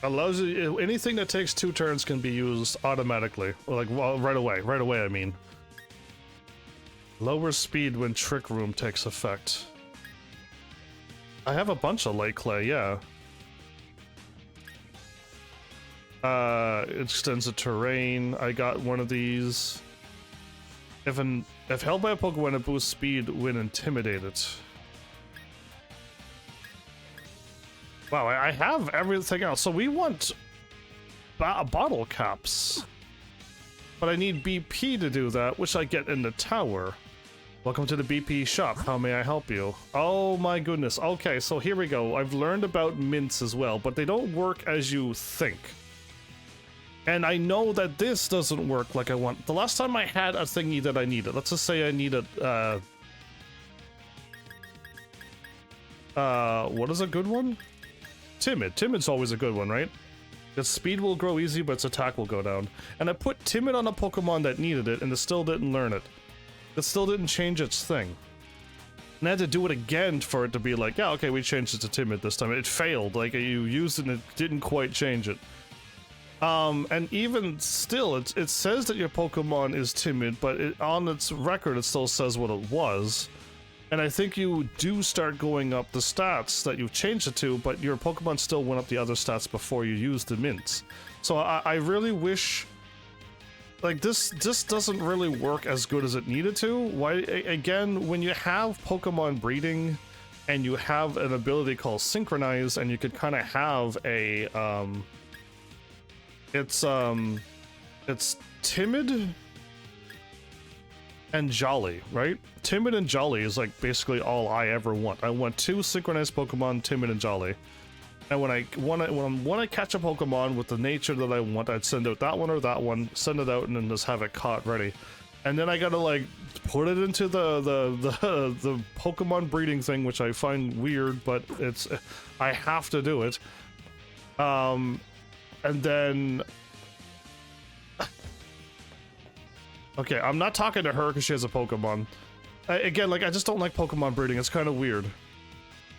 A: Allows you, anything that takes 2 turns can be used automatically. Or like, well, right away I mean. Lower speed when Trick Room takes effect. I have a bunch of light clay, yeah. It extends the terrain. I got one of these. If held by a Pokemon, it boosts speed when intimidated. Wow, I have everything else. So we want bottle caps. But I need BP to do that, which I get in the tower. Welcome to the BP shop. How may I help you? Oh my goodness. Okay, so here we go. I've learned about mints as well, but they don't work as you think. And I know that this doesn't work like I want. The last time I had a thingy that I needed, let's just say I needed, what is a good one? Timid. Timid's always a good one, right? Its speed will grow easy, but its attack will go down. And I put Timid on a Pokemon that needed it, and it still didn't learn it. It still didn't change its thing. And I had to do it again for it to be like, yeah, okay, we changed it to timid this time. It failed. Like, you used it and it didn't quite change it. And even still, it says that your Pokemon is timid, but on its record, it still says what it was. And I think you do start going up the stats that you've changed it to, but your Pokemon still went up the other stats before you used the mints. So I really wish... Like, this doesn't really work as good as it needed to. Why? Again, when you have Pokemon breeding, and you have an ability called Synchronize, and you could kind of have a... It's timid and jolly, right? Timid and jolly is like basically all I ever want. I want 2 synchronized Pokemon, timid and jolly. And when I catch a Pokemon with the nature that I want, I'd send out that one or that one, send it out, and then just have it caught ready. And then I gotta like put it into the Pokemon breeding thing, which I find weird, but I have to do it. And then... Okay, I'm not talking to her because she has a Pokemon. Again, like, I just don't like Pokemon breeding. It's kind of weird.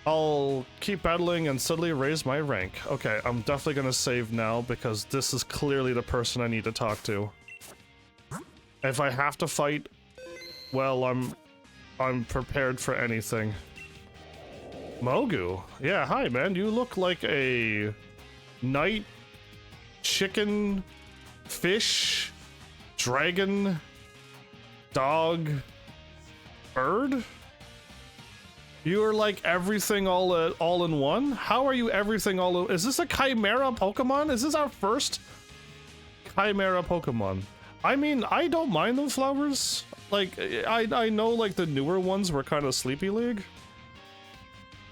A: I'll keep battling and steadily raise my rank. Okay, I'm definitely gonna save now because this is clearly the person I need to talk to. If I have to fight, well, I'm prepared for anything. Mogu. Yeah, hi, man. You look like a knight, chicken, fish, dragon, dog, bird? You are like everything all in one? How are you everything all in... Is this a Chimera Pokemon? Is this our first Chimera Pokemon? I mean, I don't mind the flowers. Like, I know like the newer ones were kind of Sleepy League.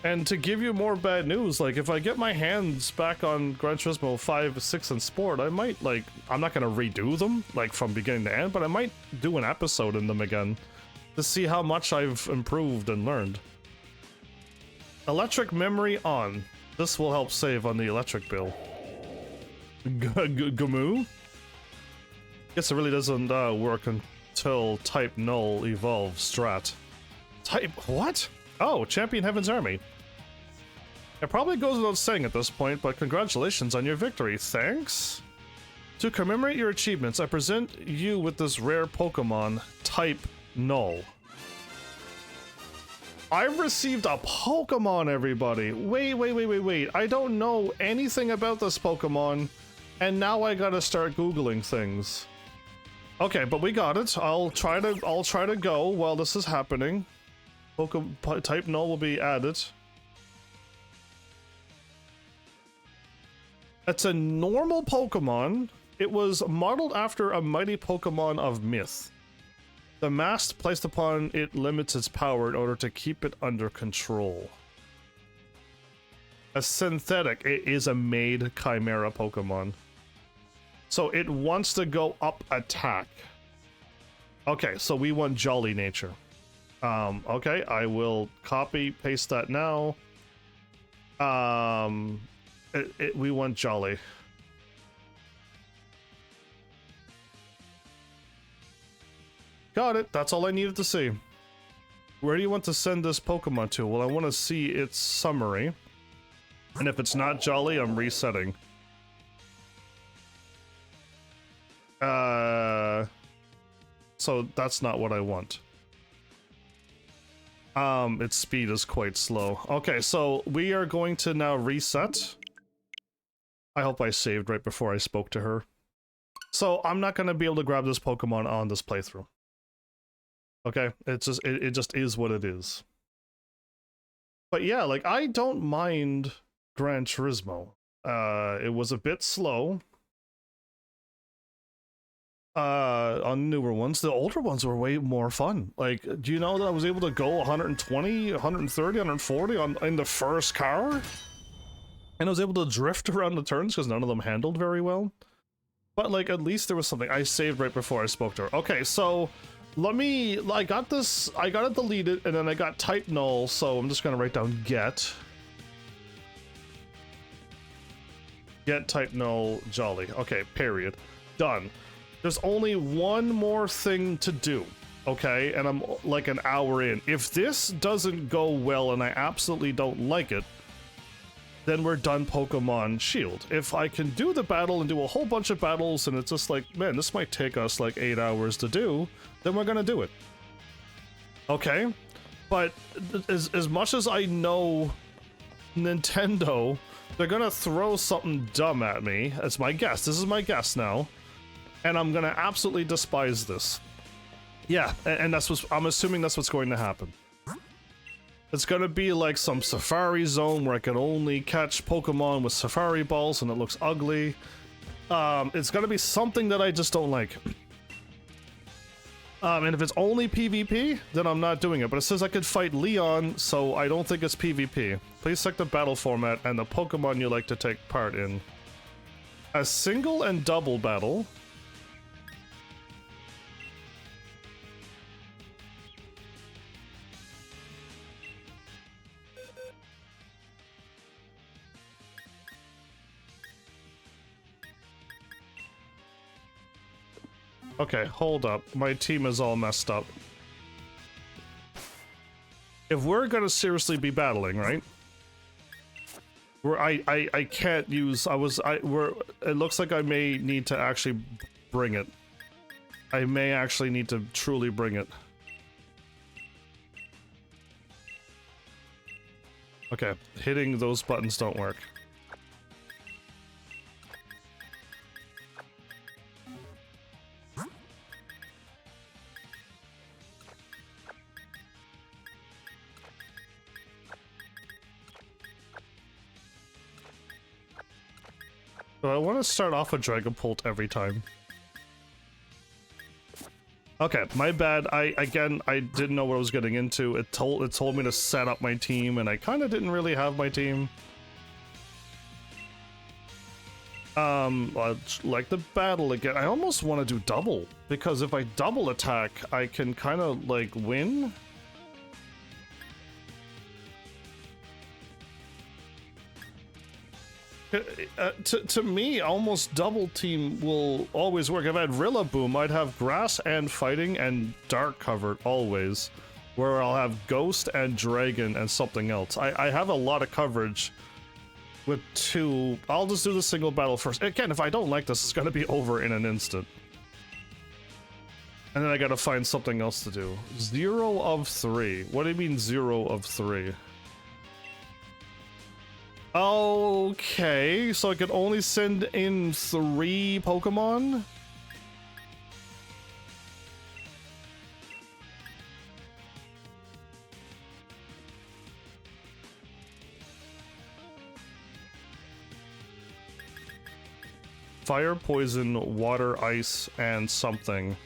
A: And to give you more bad news, like if I get my hands back on Gran Turismo 5, 6, and Sport, I might like... I'm not gonna redo them, like from beginning to end, but I might do an episode in them again to see how much I've improved and learned. Electric memory on. This will help save on the electric bill. Gamoo? Guess it really doesn't work until Type Null evolves strat. Type what? Oh, Champion Heaven's Army. It probably goes without saying at this point, but congratulations on your victory. Thanks. To commemorate your achievements, I present you with this rare Pokemon, Type Null. I've received a Pokemon, everybody. Wait. I don't know anything about this Pokemon, and now I gotta start Googling things. Okay, but we got it. I'll try to go while this is happening. Type Null will be added. It's a normal Pokemon. It was modeled after a mighty Pokemon of myth. The mast placed upon it limits its power in order to keep it under control. A synthetic, it is a made Chimera Pokemon. So it wants to go up attack. Okay, so we want Jolly nature. Okay, I will copy, paste that now. We want Jolly. Got it, that's all I needed to see. Where do you want to send this Pokemon to? Well, I want to see its summary. And if it's not Jolly, I'm resetting. So that's not what I want. Its speed is quite slow. Okay, so we are going to now reset. I hope I saved right before I spoke to her. So I'm not going to be able to grab this Pokemon on this playthrough. Okay, it just is what it is. But yeah, like, I don't mind Gran Turismo. It was a bit slow. On newer ones. The older ones were way more fun. Like, do you know that I was able to go 120, 130, 140 in the first car? And I was able to drift around the turns because none of them handled very well. But, like, at least there was something. I saved right before I spoke to her. Okay, so... I got it deleted, and then I got Type Null, so I'm just gonna write down get. Get Type Null Jolly. Okay, period. Done. There's only one more thing to do. okay, and I'm like an hour in. If this doesn't go well and I absolutely don't like it, then we're done Pokemon Shield. If I can do the battle and do a whole bunch of battles and it's just like, man, this might take us like 8 hours to do, then we're gonna do it. Okay? But as much as I know Nintendo, they're gonna throw something dumb at me. It's my guess. This is my guess now. And I'm gonna absolutely despise this. Yeah, and that's what I'm assuming that's what's going to happen. It's gonna be like some Safari Zone where I can only catch Pokemon with Safari Balls and it looks ugly. It's gonna be something that I just don't like. And if it's only PvP, then I'm not doing it. But it says I could fight Leon, so I don't think it's PvP. Please select the battle format and the Pokemon you like to take part in. A single and double battle. Okay, hold up. My team is all messed up. If we're gonna seriously be battling, right? I can't use... it looks like I may need to actually bring it. I may actually need to truly bring it. Okay, hitting those buttons don't work. So I want to start off with Dragapult every time. Okay, my bad. I didn't know what I was getting into. It told me to set up my team, and I kind of didn't really have my team. Like the battle again. I almost want to do double, because if I double attack, I can kind of like win. To me, almost double team will always work. If I had Rillaboom, I'd have grass and fighting and dark covered always, where I'll have ghost and dragon and something else. I have a lot of coverage with two. I'll just do the single battle first. Again, if I don't like this, it's gonna be over in an instant. And then I gotta find something else to do. 0 of 3. What do you mean 0 of 3? Okay, so I could only send in 3 Pokemon? Fire, poison, water, ice, and something.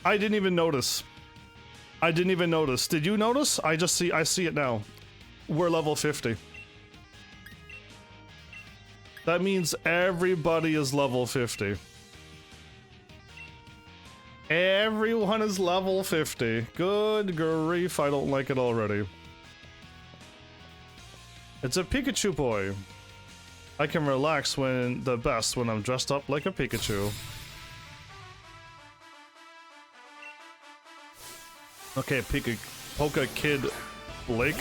A: I didn't even notice. I didn't even notice. Did you notice? I see it now. We're level 50. That means everybody is level 50. Everyone is level 50. Good grief, I don't like it already. It's a Pikachu boy. I can relax when I'm dressed up like a Pikachu. Okay, Poke Kid Blake.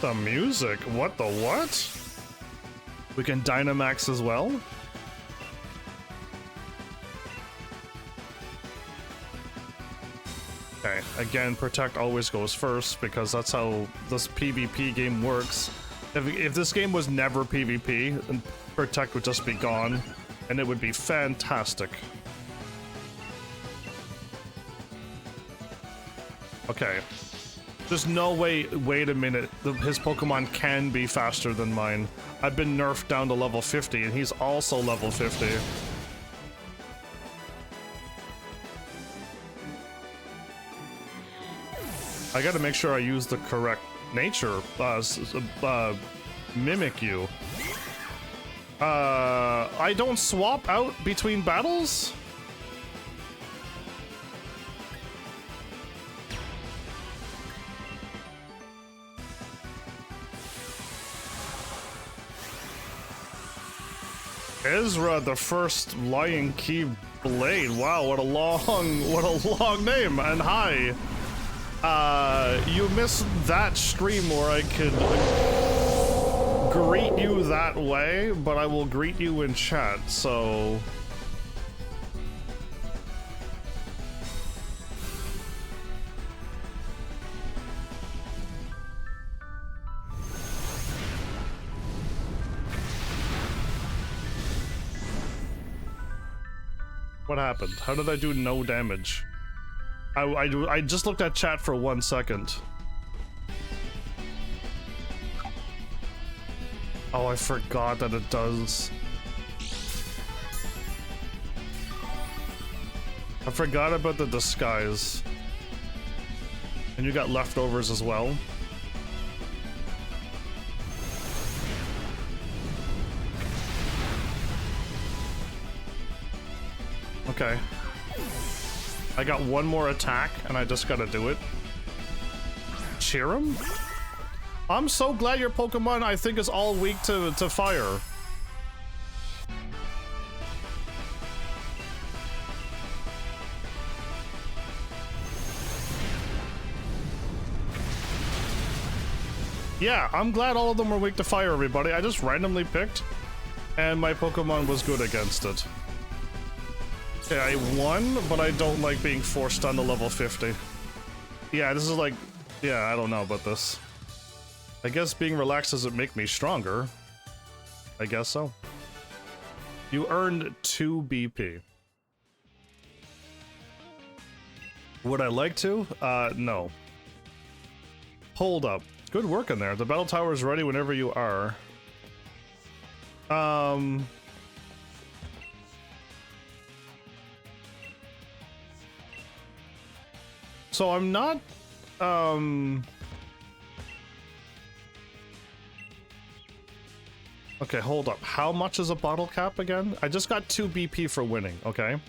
A: The music? What the what? We can Dynamax as well? Okay, again, Protect always goes first because that's how this PvP game works. If this game was never PvP, then Protect would just be gone, and it would be fantastic. Okay. There's no way, wait a minute, his Pokemon can be faster than mine. I've been nerfed down to level 50 and he's also level 50. I gotta make sure I use the correct nature, Mimikyu. I don't swap out between battles? Ezra, the first Lion Key Blade. Wow, what a long name. And hi. You missed that stream where I could greet you that way, but I will greet you in chat, so... What happened? How did I do no damage? I just looked at chat for 1 second. Oh, I forgot that it does. I forgot about the disguise. And you got leftovers as well. Okay. I got one more attack, and I just gotta do it. Cheer him? I'm so glad your Pokemon, I think, is all weak to fire. Yeah, I'm glad all of them were weak to fire, everybody. I just randomly picked, and my Pokemon was good against it. Okay, I won, but I don't like being forced down to level 50. Yeah, this is like... Yeah, I don't know about this. I guess being relaxed doesn't make me stronger. I guess so. You earned 2 BP. Would I like to? No. Hold up. Good work in there. The battle tower is ready whenever you are. So I'm not, okay, hold up. How much is a bottle cap again? I just got 2 BP for winning, okay?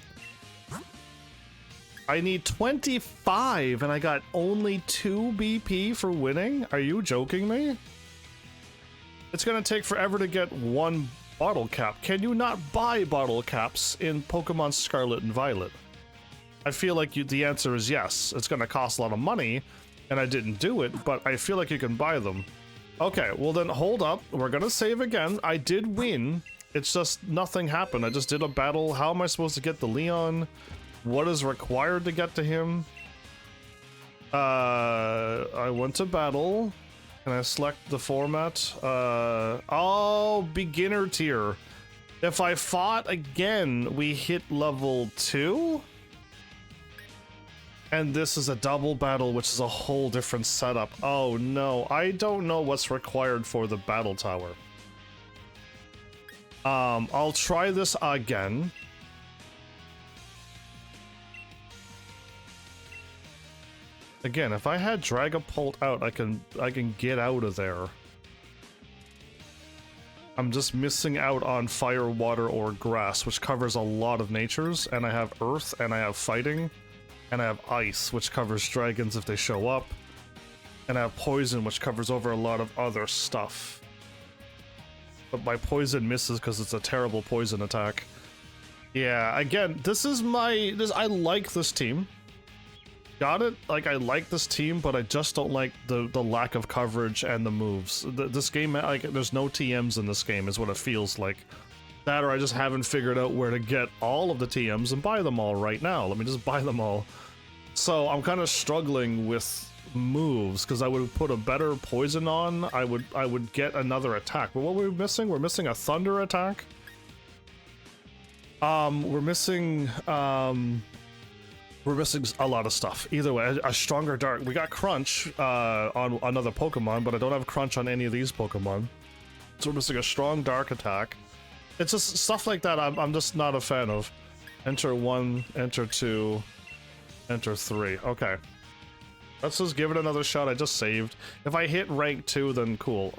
A: I need 25 and I got only 2 BP for winning? Are you joking me? It's gonna take forever to get 1 bottle cap. Can you not buy bottle caps in Pokemon Scarlet and Violet? I feel like the answer is yes. It's gonna cost a lot of money, and I didn't do it, but I feel like you can buy them. Okay, well then hold up. We're gonna save again. I did win. It's just nothing happened. I just did a battle. How am I supposed to get the Leon? What is required to get to him? I went to battle. Can I select the format? Oh, beginner tier. If I fought again, we hit level 2? And this is a double battle, which is a whole different setup. Oh no, I don't know what's required for the battle tower. I'll try this again. Again, if I had Dragapult out, I can get out of there. I'm just missing out on fire, water, or grass, which covers a lot of natures, and I have earth, and I have fighting. And I have ice, which covers dragons if they show up. And I have poison, which covers over a lot of other stuff. But my poison misses because it's a terrible poison attack. Yeah, again, I like this team. Got it? Like, I like this team, but I just don't like the lack of coverage and the moves. This game, like, there's no TMs in this game, is what it feels like. That or I just haven't figured out where to get all of the TMs and buy them all right now. Let me just buy them all. So I'm kind of struggling with moves because I would put a better poison on. I would get another attack. But what were we missing? We're missing a thunder attack. We're missing a lot of stuff. Either way, a stronger dark. We got Crunch on another Pokemon, but I don't have Crunch on any of these Pokemon. So we're missing a strong dark attack. It's just stuff like that I'm just not a fan of. Enter 1, enter 2, enter 3. Okay. Let's just give it another shot. I just saved. If I hit rank 2, then cool.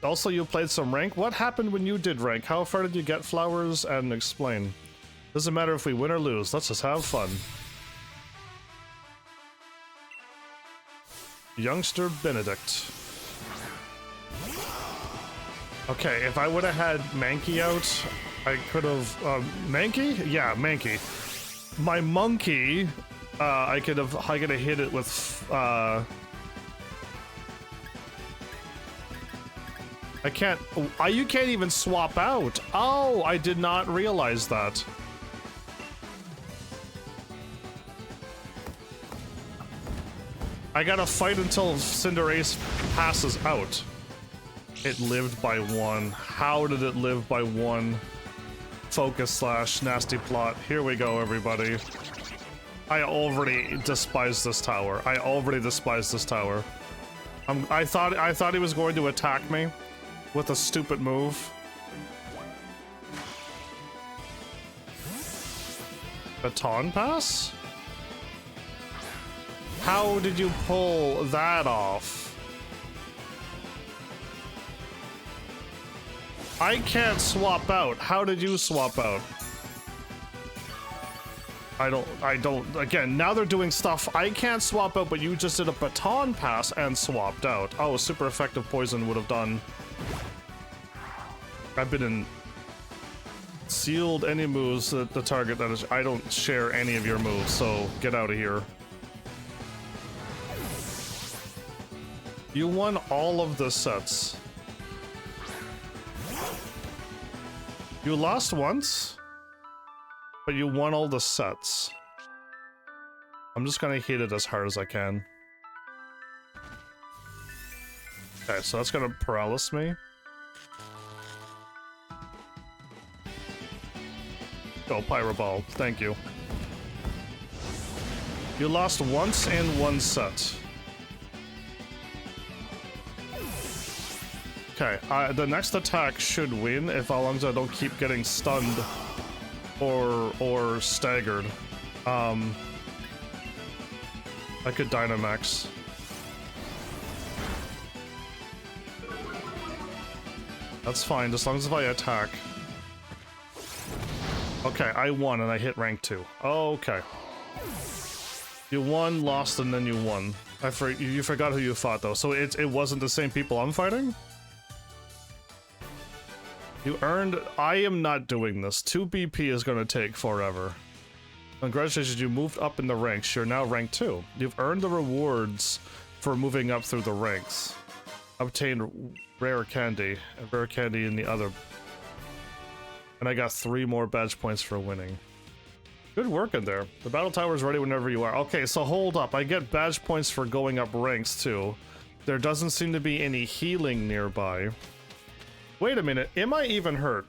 A: Also, you played some rank? What happened when you did rank? How far did you get, Flowers? And explain. Doesn't matter if we win or lose. Let's just have fun. Youngster Benedict. Okay, if I would have had Mankey out, I could have... Mankey? Yeah, Mankey. My monkey, I could have hit it with... I can't... you can't even swap out. Oh, I did not realize that. I gotta fight until Cinderace passes out. It lived by 1. How did it live by 1? Focus / nasty plot. Here we go, everybody. I already despise this tower. I thought he was going to attack me with a stupid move. Baton pass? How did you pull that off? I can't swap out. How did you swap out? I don't, again, now they're doing stuff I can't swap out, but you just did a baton pass and swapped out. Oh, super effective poison would have done. I've been in sealed any moves that the target that is, I don't share any of your moves, so get out of here. You won all of the sets. You lost once, but you won all the sets. I'm just gonna hit it as hard as I can. Okay, so that's gonna paralysis me. Go, Pyro Ball. Thank you. You lost once in 1 set. Okay, the next attack should win if as long as I don't keep getting stunned or staggered. I could Dynamax. That's fine, as long as if I attack. Okay, I won and I hit rank 2. Okay. You won, lost, and then you won. You forgot who you fought though, so it wasn't the same people I'm fighting? You earned... I am not doing this. 2 BP is gonna take forever. Congratulations, you moved up in the ranks. You're now rank 2. You've earned the rewards for moving up through the ranks. Obtained rare candy. And rare candy in the other... And I got 3 more badge points for winning. Good work in there. The battle tower is ready whenever you are. Okay, so hold up. I get badge points for going up ranks too. There doesn't seem to be any healing nearby. Wait a minute, am I even hurt?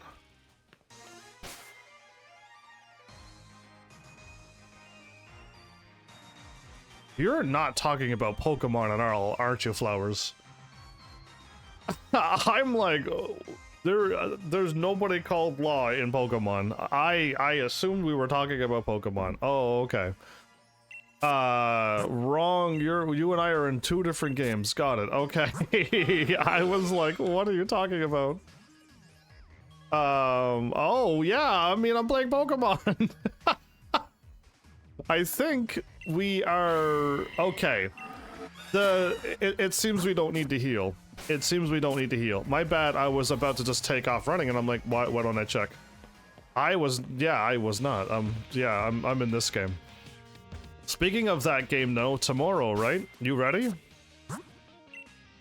A: You're not talking about Pokemon at all, aren't you, Flowers? I'm like, there's nobody called Law in Pokemon. I assumed we were talking about Pokemon. Oh, okay. Wrong. You and I are in 2 different games. Got it. Okay. I was like, what are you talking about? Oh yeah, I mean, I'm playing Pokemon. I think we are okay. It seems we don't need to heal. It seems we don't need to heal. My bad, I was about to just take off running and I'm like, why don't I check? I was not. Yeah, I'm in this game. Speaking of that game though, tomorrow, right? You ready?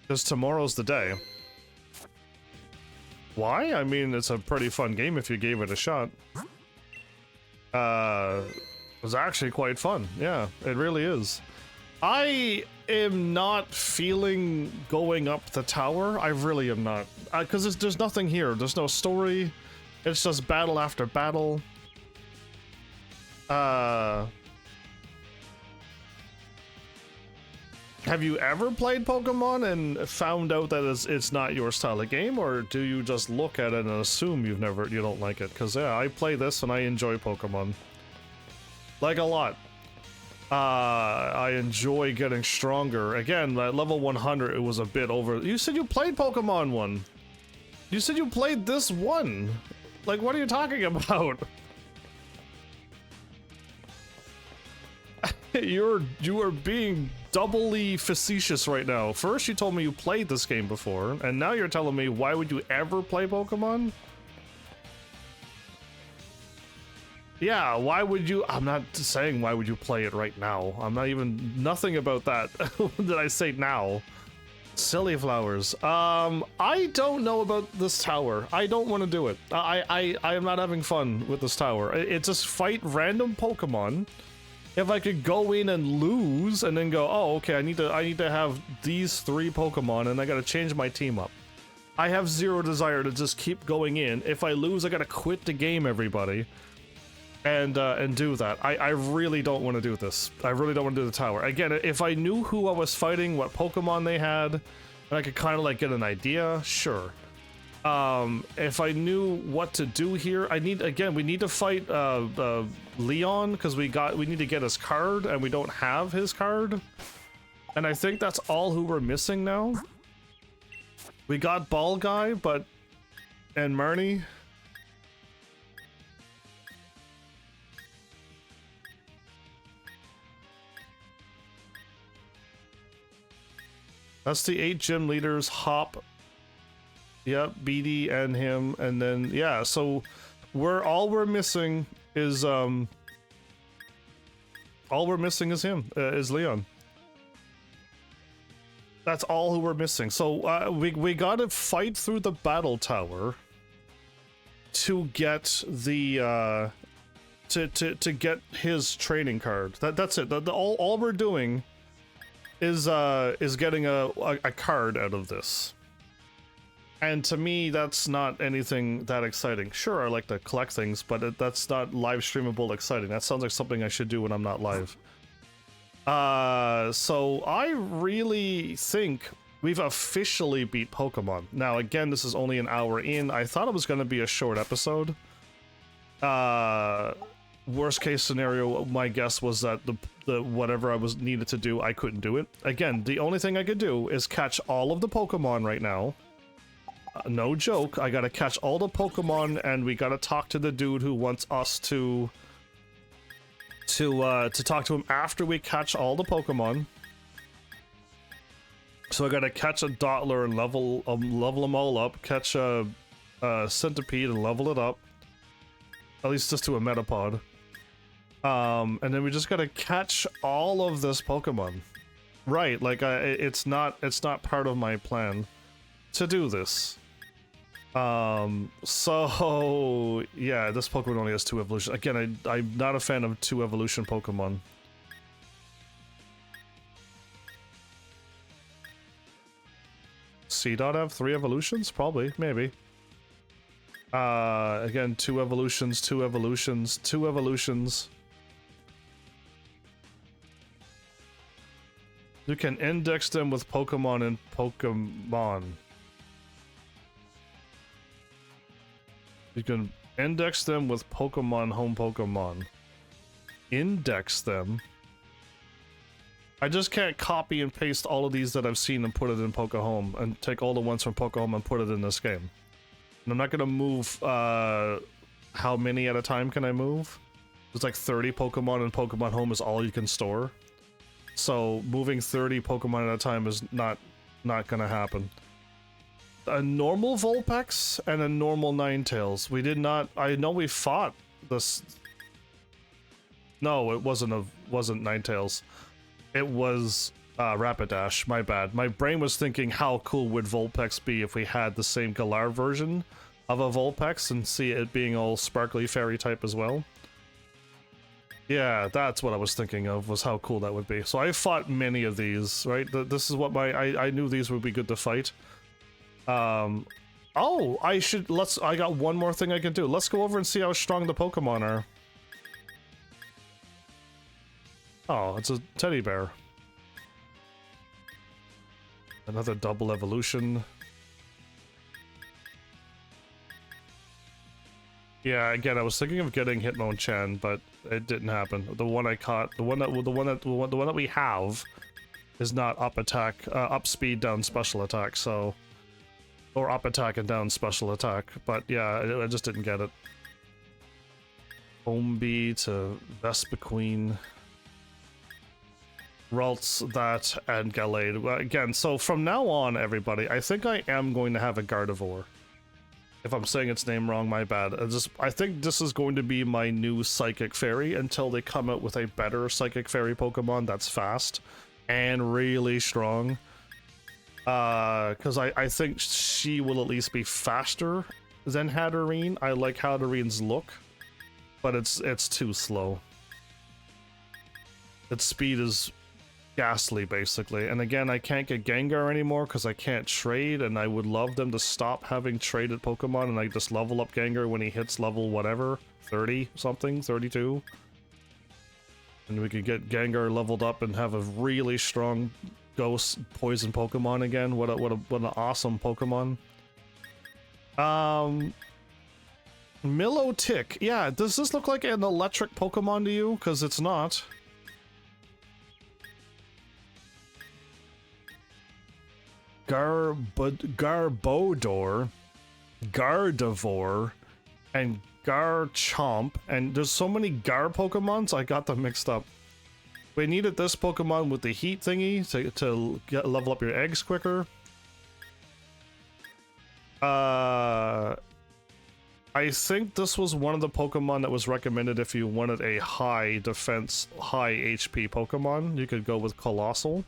A: Because tomorrow's the day. Why? I mean, it's a pretty fun game if you gave it a shot. It was actually quite fun. Yeah, it really is. I am not feeling going up the tower. I really am not. Because there's nothing here. There's no story. It's just battle after battle. Have you ever played Pokemon and found out that it's not your style of game, or do you just look at it and assume you don't like it? Because yeah, I play this and I enjoy Pokemon. Like a lot. I enjoy getting stronger. Again, at level 100, it was a bit over. You said you played Pokemon 1. You said you played this one. Like, what are you talking about? You are being doubly facetious right now. First you told me you played this game before, and now you're telling me why would you ever play Pokemon? Yeah, why would you? I'm not saying why would you play it right now. I'm not even, nothing about that did I say now. Silly flowers. I don't know about this tower. I don't want to do it. I am not having fun with this tower. It's just fight random Pokemon. If I could go in and lose and then go, oh, okay, I need to have these 3 Pokemon and I gotta change my team up. I have zero desire to just keep going in. If I lose, I gotta quit the game, everybody. And do that. I really don't want to do this. I really don't want to do the tower. Again, if I knew who I was fighting, what Pokemon they had, and I could kind of like get an idea, sure. If I knew what to do here, we need to fight Leon, because we need to get his card, and we don't have his card. And I think that's all who we're missing now. We got Ball Guy, and Marnie. That's the 8 gym leaders, Hop. Yep, BD and him, and then yeah, so all we're missing is him, is Leon. That's all who we're missing. So we gotta fight through the battle tower to get the to get his training card. That's it. All we're doing is getting a card out of this. And to me, that's not anything that exciting. Sure, I like to collect things, but that's not live streamable exciting. That sounds like something I should do when I'm not live. So I really think we've officially beat Pokemon. Now, again, this is only an hour in. I thought it was going to be a short episode. Worst case scenario, my guess was that the whatever I was needed to do, I couldn't do it. Again, the only thing I could do is catch all of the Pokemon right now. No joke, I gotta catch all the Pokemon, and we gotta talk to the dude who wants us to talk to him after we catch all the Pokemon. So I gotta catch a Dottler and level them all up, catch a Centipede and level it up. At least just to a Metapod. And then we just gotta catch all of this Pokemon. Right, like it's not part of my plan to do this. So yeah, this Pokemon only has 2 evolutions. Again, I'm not a fan of 2 evolution Pokemon. C-Dot have 3 evolutions? Probably, maybe. Again, 2 evolutions, 2 evolutions, 2 evolutions. You can index them with Pokemon and Pokemon. You can index them with Pokemon Home Pokemon. Index them? I just can't copy and paste all of these that I've seen and put it in Pokehome, and take all the ones from Pokehome and put it in this game. And I'm not gonna move, how many at a time can I move? There's like 30 Pokemon, and Pokemon Home is all you can store. So moving 30 Pokemon at a time is not gonna happen. A normal Vulpix and a normal Ninetales. We did not. I know we fought this. No, it wasn't Ninetales. It was Rapidash. My bad. My brain was thinking, how cool would Vulpix be if we had the same Galar version of a Vulpix and see it being all sparkly fairy type as well. Yeah, that's what I was thinking of, was how cool that would be. So I fought many of these, right? This is what I knew these would be good to fight. Oh, I got one more thing I can do. Let's go over and see how strong the Pokemon are. Oh, it's a teddy bear. Another double evolution. Yeah, again, I was thinking of getting Hitmonchan, but it didn't happen. The one I caught, the one that we have, is not up attack, up speed, down special attack. So, or up attack and down special attack. But yeah, I just didn't get it. Ombi to Vespiquen. Ralts, that, and Gallade. Again, so from now on, everybody, I think I am going to have a Gardevoir. If I'm saying its name wrong, my bad. I think this is going to be my new Psychic Fairy until they come out with a better Psychic Fairy Pokemon that's fast and really strong. Because I think she will at least be faster than Hatterene. I like Hatterene's look, but it's too slow. Its speed is ghastly, basically. And again, I can't get Gengar anymore because I can't trade, and I would love them to stop having traded Pokemon and I just level up Gengar when he hits level whatever, 30 something, 32. And we could get Gengar leveled up and have a really strong ghost poison Pokemon again. What an awesome Pokemon. Milotic. Yeah, does this look like an electric Pokemon to you? Because it's not. Garbodor, Gardevoir, and Garchomp, and there's so many Gar Pokemons, I got them mixed up. We needed this Pokemon with the heat thingy to level up your eggs quicker. I think this was one of the Pokemon that was recommended if you wanted a high defense, high HP Pokemon. You could go with Colossal.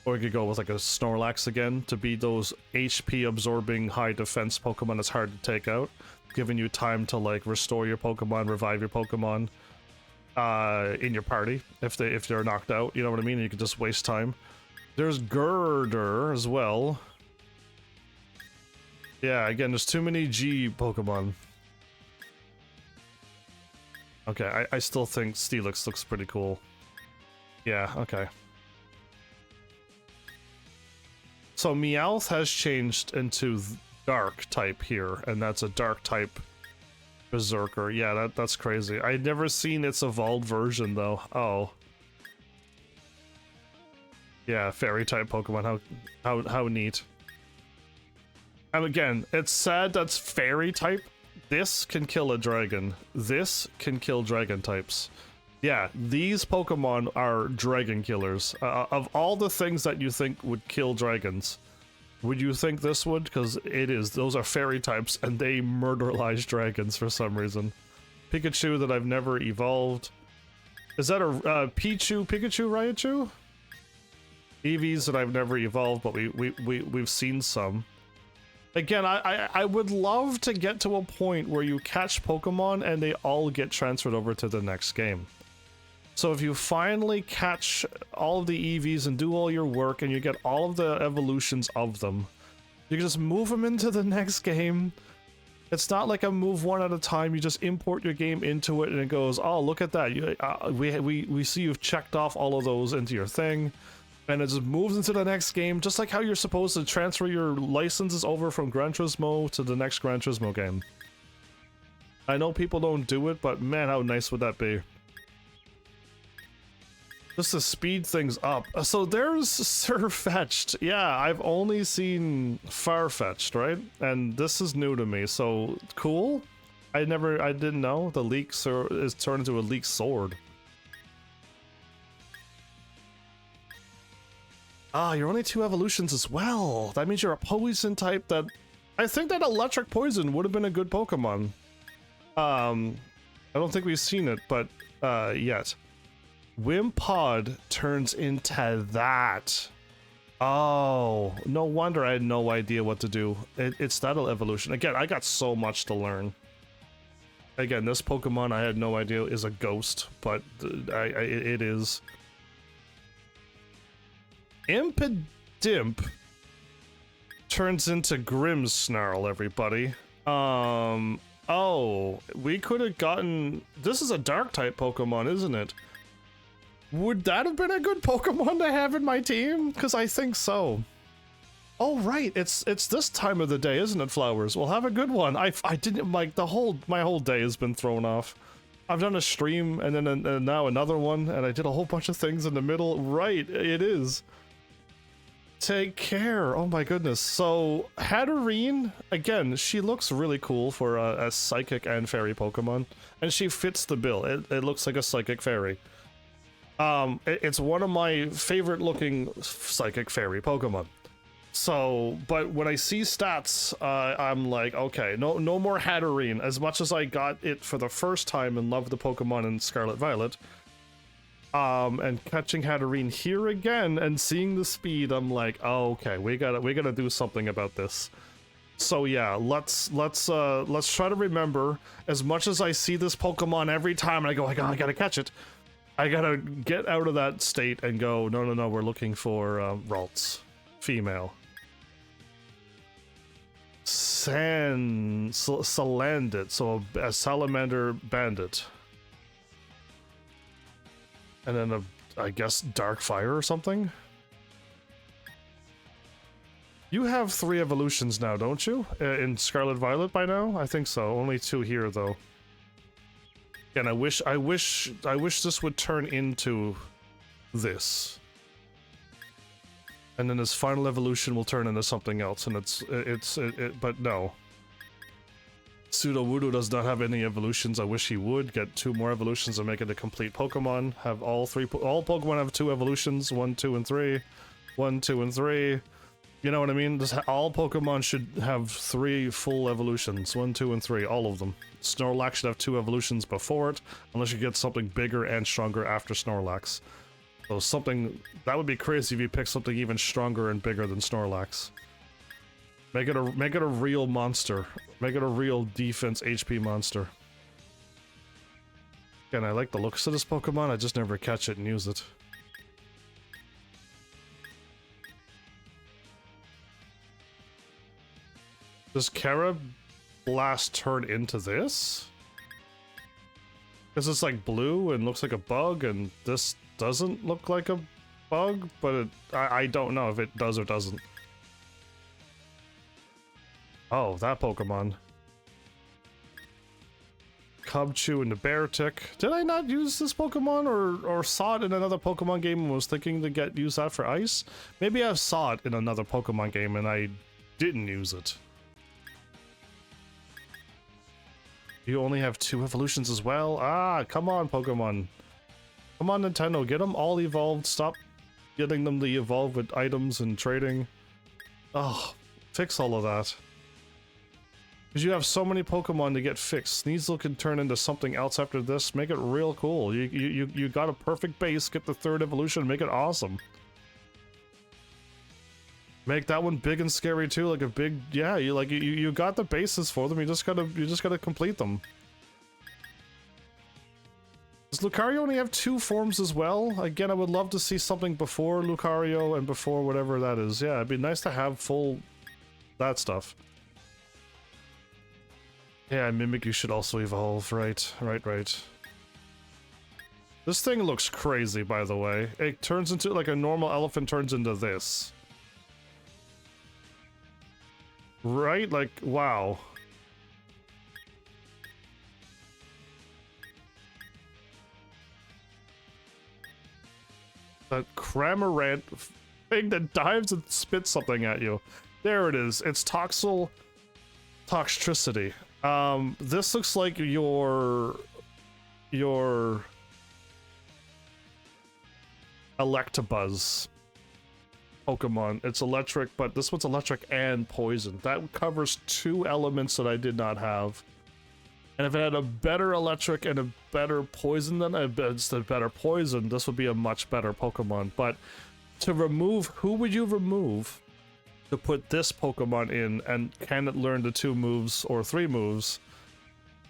A: Or you could go with like a Snorlax again to be those HP absorbing high defense Pokemon that's hard to take out, giving you time to like restore your Pokemon, revive your Pokemon in your party if they're knocked out. You know what I mean? You could just waste time. There's Girder as well. Yeah, again, there's too many G Pokemon. Okay, I still think Steelix looks pretty cool. Yeah, okay. So Meowth has changed into Dark type here, and that's a Dark type Berserker. Yeah, that's crazy. I'd never seen its evolved version though. Oh. Yeah, Fairy type Pokemon. How neat. And again, it's sad that's Fairy type. This can kill a dragon. This can kill dragon types. Yeah, these Pokemon are dragon killers. Of all the things that you think would kill dragons, would you think this would? Because it is. Those are fairy types, and they murderize dragons for some reason. Pikachu that I've never evolved. Is that a Pikachu, Raichu? Eevees that I've never evolved, but we've seen some. Again, I would love to get to a point where you catch Pokemon and they all get transferred over to the next game. So if you finally catch all of the Eevees and do all your work and you get all of the evolutions of them, you can just move them into the next game. It's not like a move one at a time. You just import your game into it and it goes, oh, look at that. We see you've checked off all of those into your thing. And it just moves into the next game, just like how you're supposed to transfer your licenses over from Gran Turismo to the next Gran Turismo game. I know people don't do it, but man, how nice would that be? Just to speed things up. So there's Sirfetch'd. Yeah, I've only seen Farfetch'd, right? And this is new to me, so cool. I didn't know the leek is turned into a leek sword. Ah, you're only 2 evolutions as well. That means you're a poison type that... I think that electric poison would have been a good Pokemon. I don't think we've seen it, but yet. Wimpod turns into that. Oh, no wonder I had no idea what to do. It's that evolution. Again, I got so much to learn. Again, this Pokemon I had no idea is a ghost, but it is. Impidimp turns into Grimmsnarl, everybody. Oh, we could have gotten... This is a dark type Pokemon, isn't it? Would that have been a good Pokemon to have in my team? Because I think so. Oh, right, it's this time of the day, isn't it, Flowers? Well, have a good one. I didn't, like, my whole day has been thrown off. I've done a stream, and then now another one, and I did a whole bunch of things in the middle. Right, it is. Take care. Oh my goodness. So Hatterene, again, she looks really cool for a psychic and fairy Pokemon, and she fits the bill. It looks like a psychic fairy. It's one of my favorite looking psychic fairy Pokemon. So, but when I see stats, I'm like, okay, no more Hatterene. As much as I got it for the first time and loved the Pokemon in Scarlet Violet, and catching Hatterene here again and seeing the speed, I'm like, oh, okay, we gotta do something about this. So yeah, let's try to remember. As much as I see this Pokemon every time, and I go, I gotta catch it. I gotta get out of that state and go, no, we're looking for Ralts, female. Salandit, so a salamander bandit. And then I guess dark fire or something? You have 3 evolutions now, don't you? In Scarlet Violet by now? I think so. Only 2 here though. And I wish this would turn into this. And then his final evolution will turn into something else, and but no. Sudowoodo does not have any evolutions. I wish he would get 2 more evolutions and make it a complete Pokemon. Have all Pokemon have 2 evolutions, 1, 2, and 3. 1, 2, and 3. You know what I mean? All Pokemon should have 3 full evolutions. 1, 2, and 3. All of them. Snorlax should have 2 evolutions before it, unless you get something bigger and stronger after Snorlax. So something... That would be crazy if you pick something even stronger and bigger than Snorlax. Make it a real monster. Make it a real defense HP monster. Again, I like the looks of this Pokemon, I just never catch it and use it. Does Carablast turn into this? Because it's like blue and looks like a bug, and this doesn't look like a bug, but I don't know if it does or doesn't. Oh, that Pokemon. Cubchoo and the Beartic. Did I not use this Pokemon or saw it in another Pokemon game and was thinking to use that for ice? Maybe I saw it in another Pokemon game and I didn't use it. You only have 2 evolutions as well? Ah, come on, Pokemon. Come on, Nintendo, get them all evolved. Stop getting them to evolve with items and trading. Oh, fix all of that. Because you have so many Pokemon to get fixed. Sneasel can turn into something else after this. Make it real cool. You got a perfect base, get the 3rd evolution, make it awesome. Make that one big and scary too, like a big, yeah, you got the bases for them, you just gotta complete them. Does Lucario only have 2 forms as well? Again, I would love to see something before Lucario and before whatever that is. Yeah, it'd be nice to have full that stuff. Yeah, Mimikyu should also evolve, right. This thing looks crazy, by the way. It turns into, like a normal elephant turns into this. Right? Like, wow. That Cramorant thing that dives and spits something at you. There it is. It's Toxtricity. This looks like your Electabuzz Pokemon. It's electric, but this one's electric and poison. That covers 2 elements that I did not have. And if it had a better electric and a better poison than instead of better poison, this would be a much better Pokemon. But to remove, who would you remove to put this Pokemon in, and can it learn the 2 moves or 3 moves?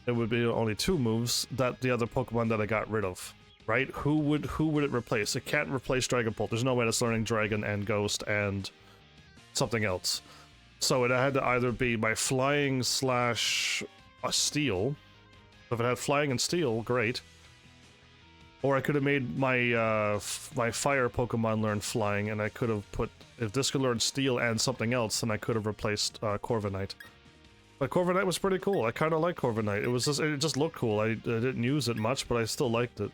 A: It would be only 2 moves that the other Pokemon that I got rid of. Right? Who would it replace? It can't replace Dragapult. There's no way it's learning Dragon and Ghost and something else. So it had to either be my Flying slash a Steel. If it had Flying and Steel, great. Or I could have made my my Fire Pokemon learn Flying, and I could have put, if this could learn Steel and something else, then I could have replaced Corviknight. But Corviknight was pretty cool. I kind of like Corviknight. It just looked cool. I didn't use it much, but I still liked it.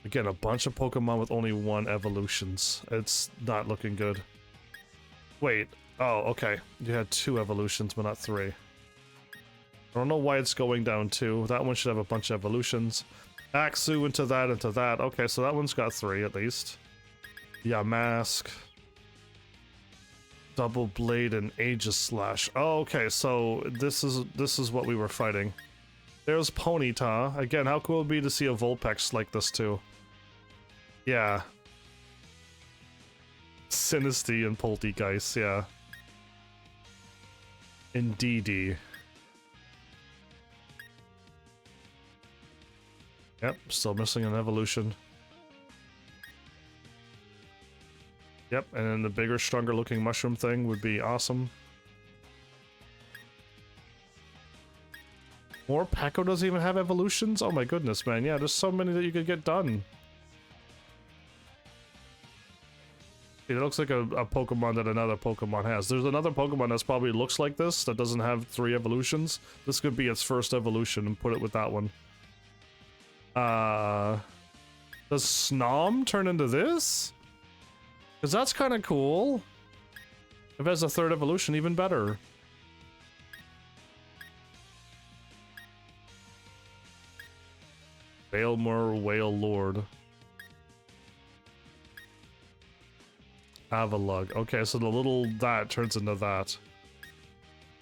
A: Again, a bunch of Pokemon with only 1 evolutions. It's not looking good. Wait. Oh, okay. You had 2 evolutions, but not 3. I don't know why it's going down 2. That one should have a bunch of evolutions. Axu into that, into that. Okay, so that one's got 3 at least. Yeah, Mask. Double Blade and Aegis Slash. Oh, okay, so this is what we were fighting. There's Ponyta. Again, how cool would it be to see a Vulpix like this too? Yeah. Sinisty and Poltegeist, yeah. Indeedy. Yep, still missing an evolution. Yep, and then the bigger, stronger looking mushroom thing would be awesome. More Peko doesn't even have evolutions? Oh my goodness, man. Yeah, there's so many that you could get done. It looks like a Pokemon that another Pokemon has. There's another Pokemon that's probably looks like this, that doesn't have 3 evolutions. This could be its first evolution and put it with that one. Does Snom turn into this? Because that's kind of cool. If it has a 3rd evolution, even better. Valemore Whale Lord. Avalug. Okay, so the little that turns into that.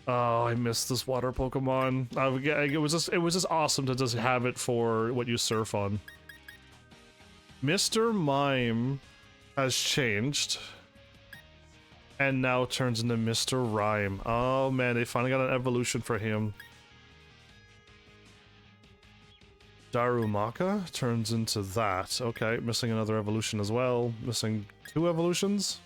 A: Oh, I missed this water Pokemon. It was just awesome to just have it for what you surf on. Mr. Mime has changed. And now turns into Mr. Rhyme. Oh man, they finally got an evolution for him. Darumaka turns into that. Okay, missing another evolution as well. Missing 2 evolutions.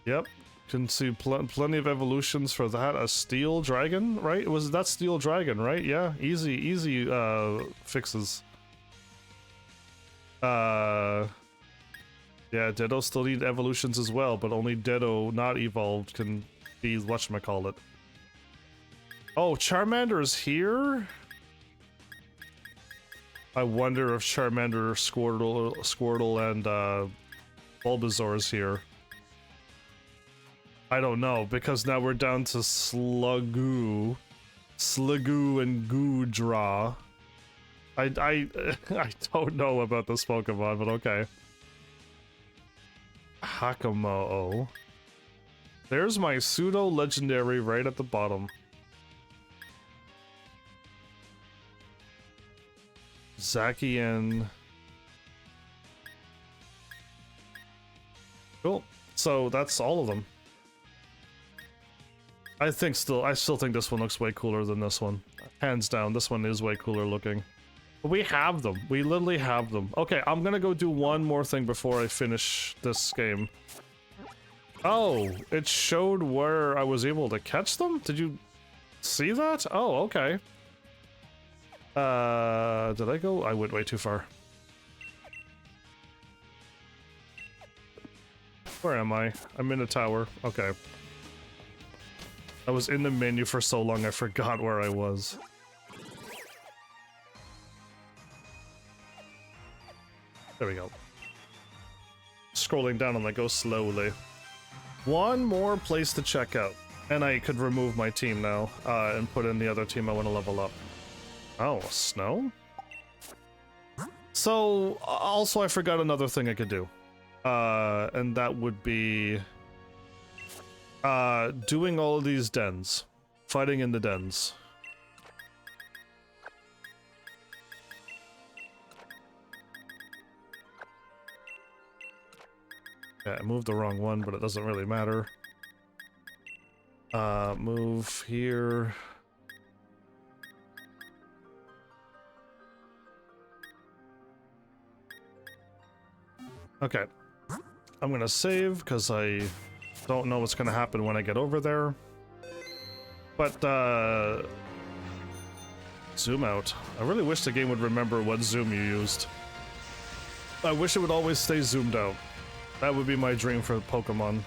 A: Yep, can see plenty of evolutions for that. A Steel Dragon, right? Was that Steel Dragon, right? Yeah, easy fixes. Yeah, Ditto still need evolutions as well, but only Ditto not evolved can be whatchamacallit. Oh, Charmander is here? I wonder if Charmander, Squirtle, and Bulbasaur is here. I don't know, because now we're down to Slugoo and Goodra. I don't know about this Pokemon, but okay. Hakamo. There's my pseudo-legendary right at the bottom. Zacian. Cool. So that's all of them. I still think this one looks way cooler than this one. Hands down, this one is way cooler looking. But we have them. We literally have them. Okay, I'm gonna go do one more thing before I finish this game. Oh, it showed where I was able to catch them? Did you see that? Oh, okay. Did I go? I went way too far. Where am I? I'm in a tower. Okay. I was in the menu for so long I forgot where I was. There we go. Scrolling down and I go slowly. One more place to check out. And I could remove my team now, and put in the other team I want to level up. Oh, snow? So, also I forgot another thing I could do. And that would be... doing all of these dens. Fighting in the dens. Yeah, I moved the wrong one, but it doesn't really matter. Move here. Okay. I'm gonna save, because I don't know what's gonna happen when I get over there. But, zoom out. I really wish the game would remember what zoom you used. I wish it would always stay zoomed out. That would be my dream for Pokemon.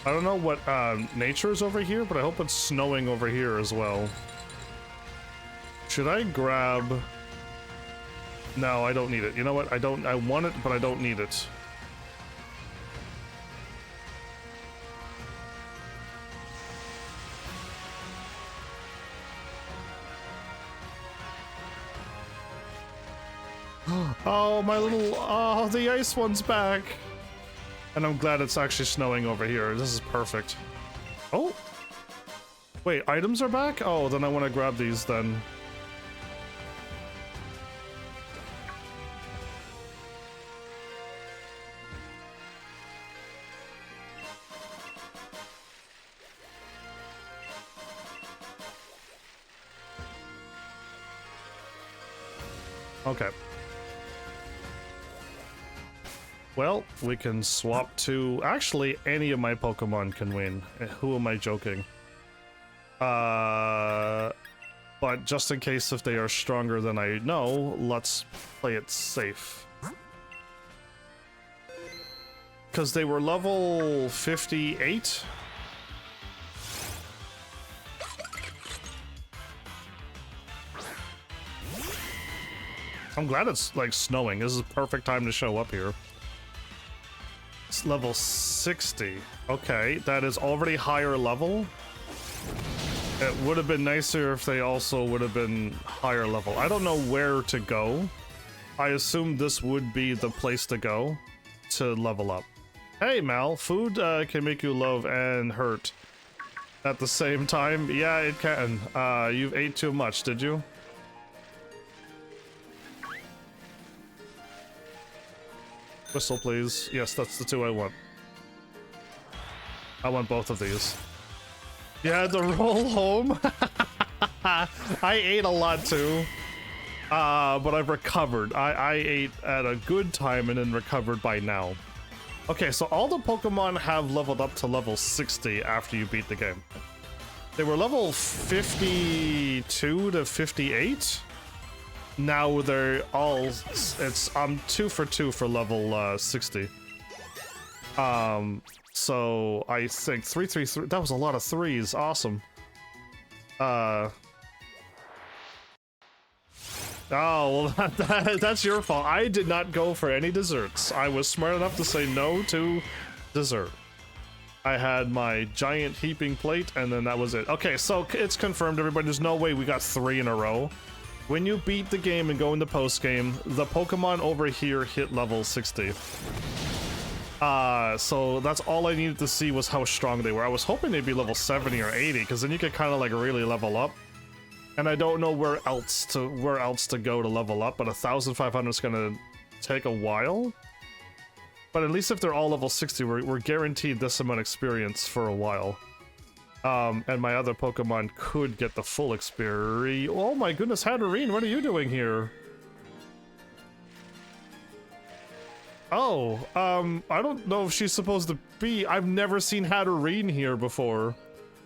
A: I don't know what nature is over here, but I hope it's snowing over here as well. Should I grab... No, I don't need it. You know what? I want it, but I don't need it. Oh, my little, oh, the ice one's back. And I'm glad it's actually snowing over here. This is perfect. Oh. Wait, items are back? Oh, then I want to grab these then. Okay. Well, we can swap to... Actually, any of my Pokemon can win. Who am I joking? But just in case if they are stronger than I know, let's play it safe. Because they were level 58? I'm glad it's like snowing. This is a perfect time to show up here. It's level 60. Okay, that is already higher level. It would have been nicer if they also would have been higher level. I don't know where to go. I assume this would be the place to go to level up. Hey Mal, food can make you love and hurt at the same time. Yeah, it can. You've ate too much, did you? Whistle, please. Yes, that's the two I want. I want both of these. Yeah, the roll home. I ate a lot too. But I've recovered. I ate at a good time and then recovered by now. Okay, so all the Pokemon have leveled up to level 60 after you beat the game. They were level 52 to 58. Now they're all, I'm 2 for 2 for level 60. So I think 333, that was a lot of threes, awesome. Oh, well that's your fault. I did not go for any desserts. I was smart enough to say no to dessert. I had my giant heaping plate and then that was it. Okay, so it's confirmed, everybody. There's no way we got 3 in a row. When you beat the game and go into post-game, the Pokemon over here hit level 60. So that's all I needed to see was how strong they were. I was hoping they'd be level 70 or 80, because then you could kind of like really level up. And I don't know where else to go to level up, but 1,500 is gonna take a while. But at least if they're all level 60, we're guaranteed this amount of experience for a while. And my other Pokemon could get the full experience. Oh my goodness, Hatterene, what are you doing here? Oh, I don't know if she's supposed to be. I've never seen Hatterene here before.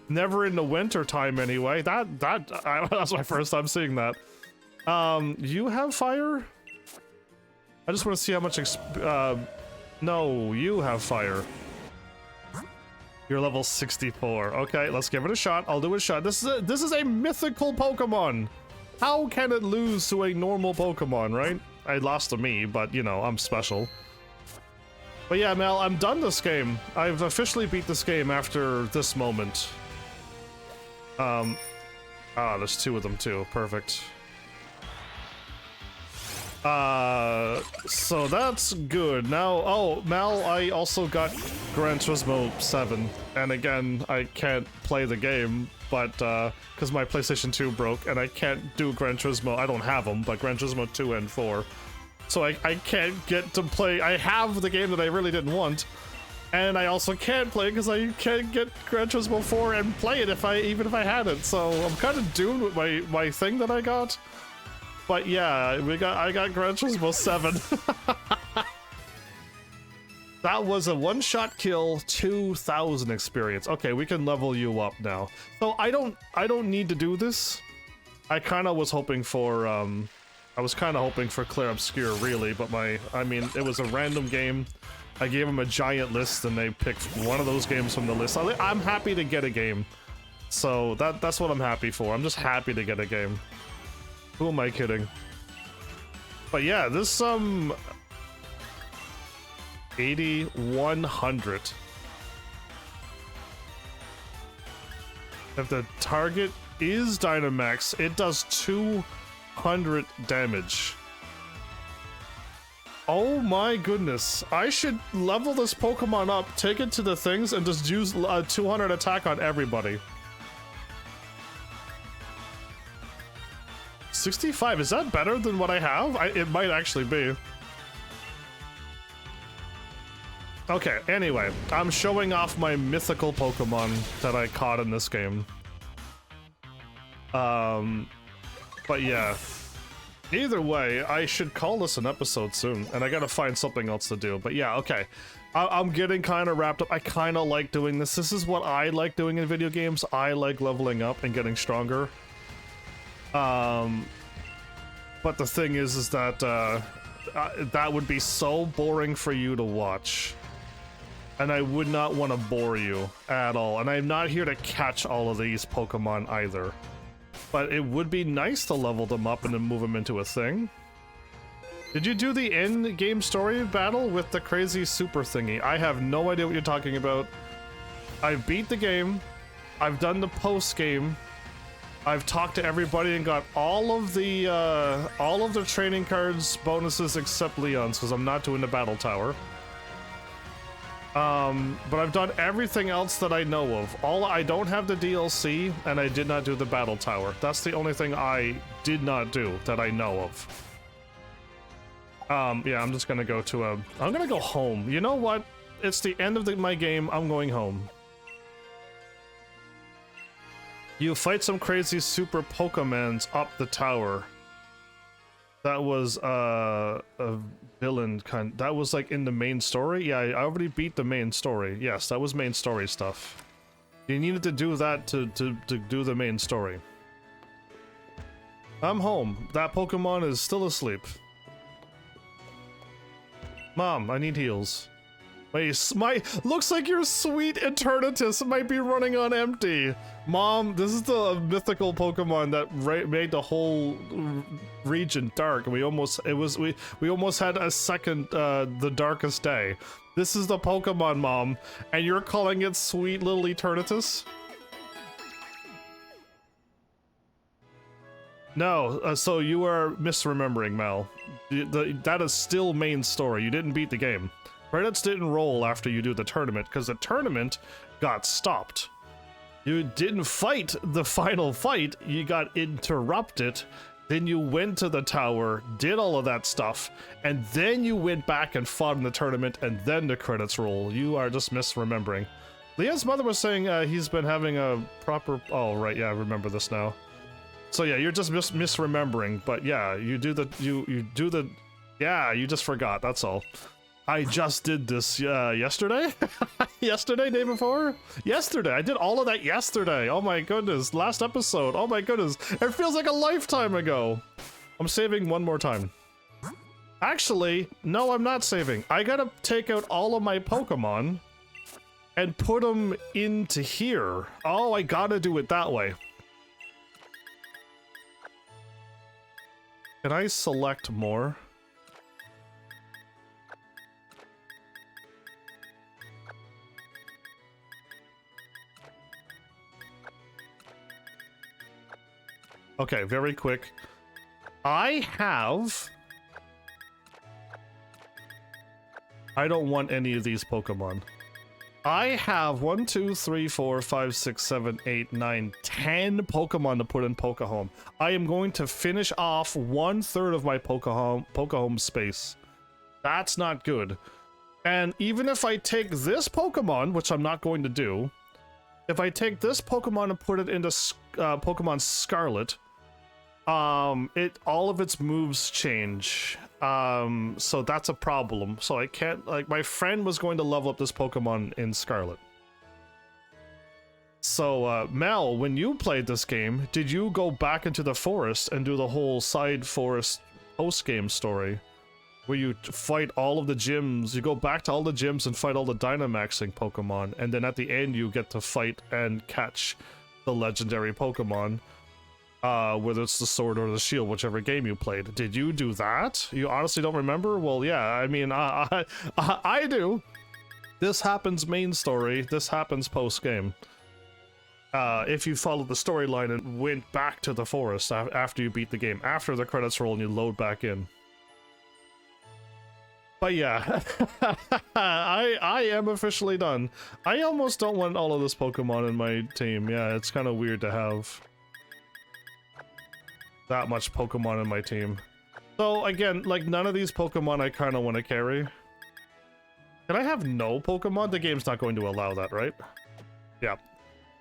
A: Never in the winter time anyway. That's my first time seeing that. You have fire? I just want to see how much no, you have fire. You're level 64. Okay, let's give it a shot. I'll do a shot. This is a mythical Pokemon. How can it lose to a normal Pokemon, right? I lost to me, but you know, I'm special. But yeah, Mel, I'm done this game. I've officially beat this game after this moment. There's 2 of them too. Perfect. So that's good. Now, oh, Mal, I also got Gran Turismo 7, and again, I can't play the game, but, because my PlayStation 2 broke, and I can't do Gran Turismo, I don't have them, but Gran Turismo 2 and 4. So I can't get to play, I have the game that I really didn't want, and I also can't play because I can't get Gran Turismo 4 and play it even if I had it, so I'm kind of doomed with my thing that I got. But yeah, I got Gran Turismo 7. That was a one-shot kill, 2,000 experience. Okay, we can level you up now. So I don't need to do this. I kind of was hoping for Clair Obscure really, but I mean, it was a random game. I gave them a giant list and they picked one of those games from the list. I'm happy to get a game. So that's what I'm happy for. I'm just happy to get a game. Who am I kidding? But yeah, this 8100. If the target is Dynamax, it does 200 damage. Oh my goodness. I should level this Pokemon up, take it to the things, and just use 200 attack on everybody. 65, is that better than what I have? It might actually be. Okay, anyway, I'm showing off my mythical Pokemon that I caught in this game. But yeah. Either way, I should call this an episode soon, and I gotta find something else to do. But yeah, okay. I'm getting kind of wrapped up. I kind of like doing this. This is what I like doing in video games. I like leveling up and getting stronger. But the thing is that that would be so boring for you to watch. And I would not want to bore you at all. And I'm not here to catch all of these Pokemon either. But it would be nice to level them up and then move them into a thing. Did you do the end game story battle with the crazy super thingy? I have no idea what you're talking about. I've beat the game. I've done the post game. I've talked to everybody and got all of the training cards bonuses except Leon's, because I'm not doing the battle tower. But I've done everything else that I know of. I don't have the DLC, and I did not do the battle tower. That's the only thing I did not do that I know of. Yeah, I'm just gonna go to I'm gonna go home. You know what? It's the end of my game. I'm going home. You fight some crazy super Pokemons up the tower. That was a villain kind. That was like in the main story. Yeah, I already beat the main story. Yes, that was main story stuff. You needed to do that to do the main story. I'm home. That Pokemon is still asleep. Mom, I need heals. Looks like your sweet Eternatus might be running on empty. Mom, this is the mythical Pokemon that made the whole region dark. We almost had a second the darkest day. This is the Pokemon, Mom, and you're calling it sweet little Eternatus? No, so you are misremembering, Mel. That is still main story. You didn't beat the game. Credits didn't roll after you do the tournament, because the tournament got stopped. You didn't fight the final fight, you got interrupted, then you went to the tower, did all of that stuff, and then you went back and fought in the tournament, and then the credits roll. You are just misremembering. Leah's mother was saying he's been having a proper... Oh, right, yeah, I remember this now. So yeah, you're just misremembering, but yeah, you do the... You do the... Yeah, you just forgot, that's all. I just did this yesterday? Yesterday, day before? Yesterday, I did all of that yesterday. Oh my goodness, last episode. Oh my goodness, it feels like a lifetime ago. I'm saving one more time. Actually, no, I'm not saving. I gotta take out all of my Pokemon and put them into here. Oh, I gotta do it that way. Can I select more? Okay, very quick. I don't want any of these Pokemon. I have 1, 2, 3, 4, 5, 6, 7, 8, 9, 10 Pokemon to put in Pokehome. I am going to finish off 1/3 of my Pokehome space. That's not good. And even if I take this Pokemon, which I'm not going to do, if I take this Pokemon and put it into Pokemon Scarlet, all of its moves change. So that's a problem. So I can't, like, my friend was going to level up this Pokemon in Scarlet. So, Mel, when you played this game, did you go back into the forest and do the whole side forest post-game story? Where you fight all of the gyms, you go back to all the gyms and fight all the Dynamaxing Pokemon, and then at the end you get to fight and catch the legendary Pokemon. Whether it's the sword or the shield, whichever game you played. Did you do that? You honestly don't remember? Well, yeah, I mean, I do. This happens main story, this happens post-game. If you followed the storyline and went back to the forest after you beat the game, after the credits roll and you load back in. But yeah, I am officially done. I almost don't want all of this Pokemon in my team. Yeah, it's kind of weird to have that much Pokemon in my team. So again, like none of these Pokemon I kind of want to carry. Can I have no Pokemon? The game's not going to allow that, right? Yeah.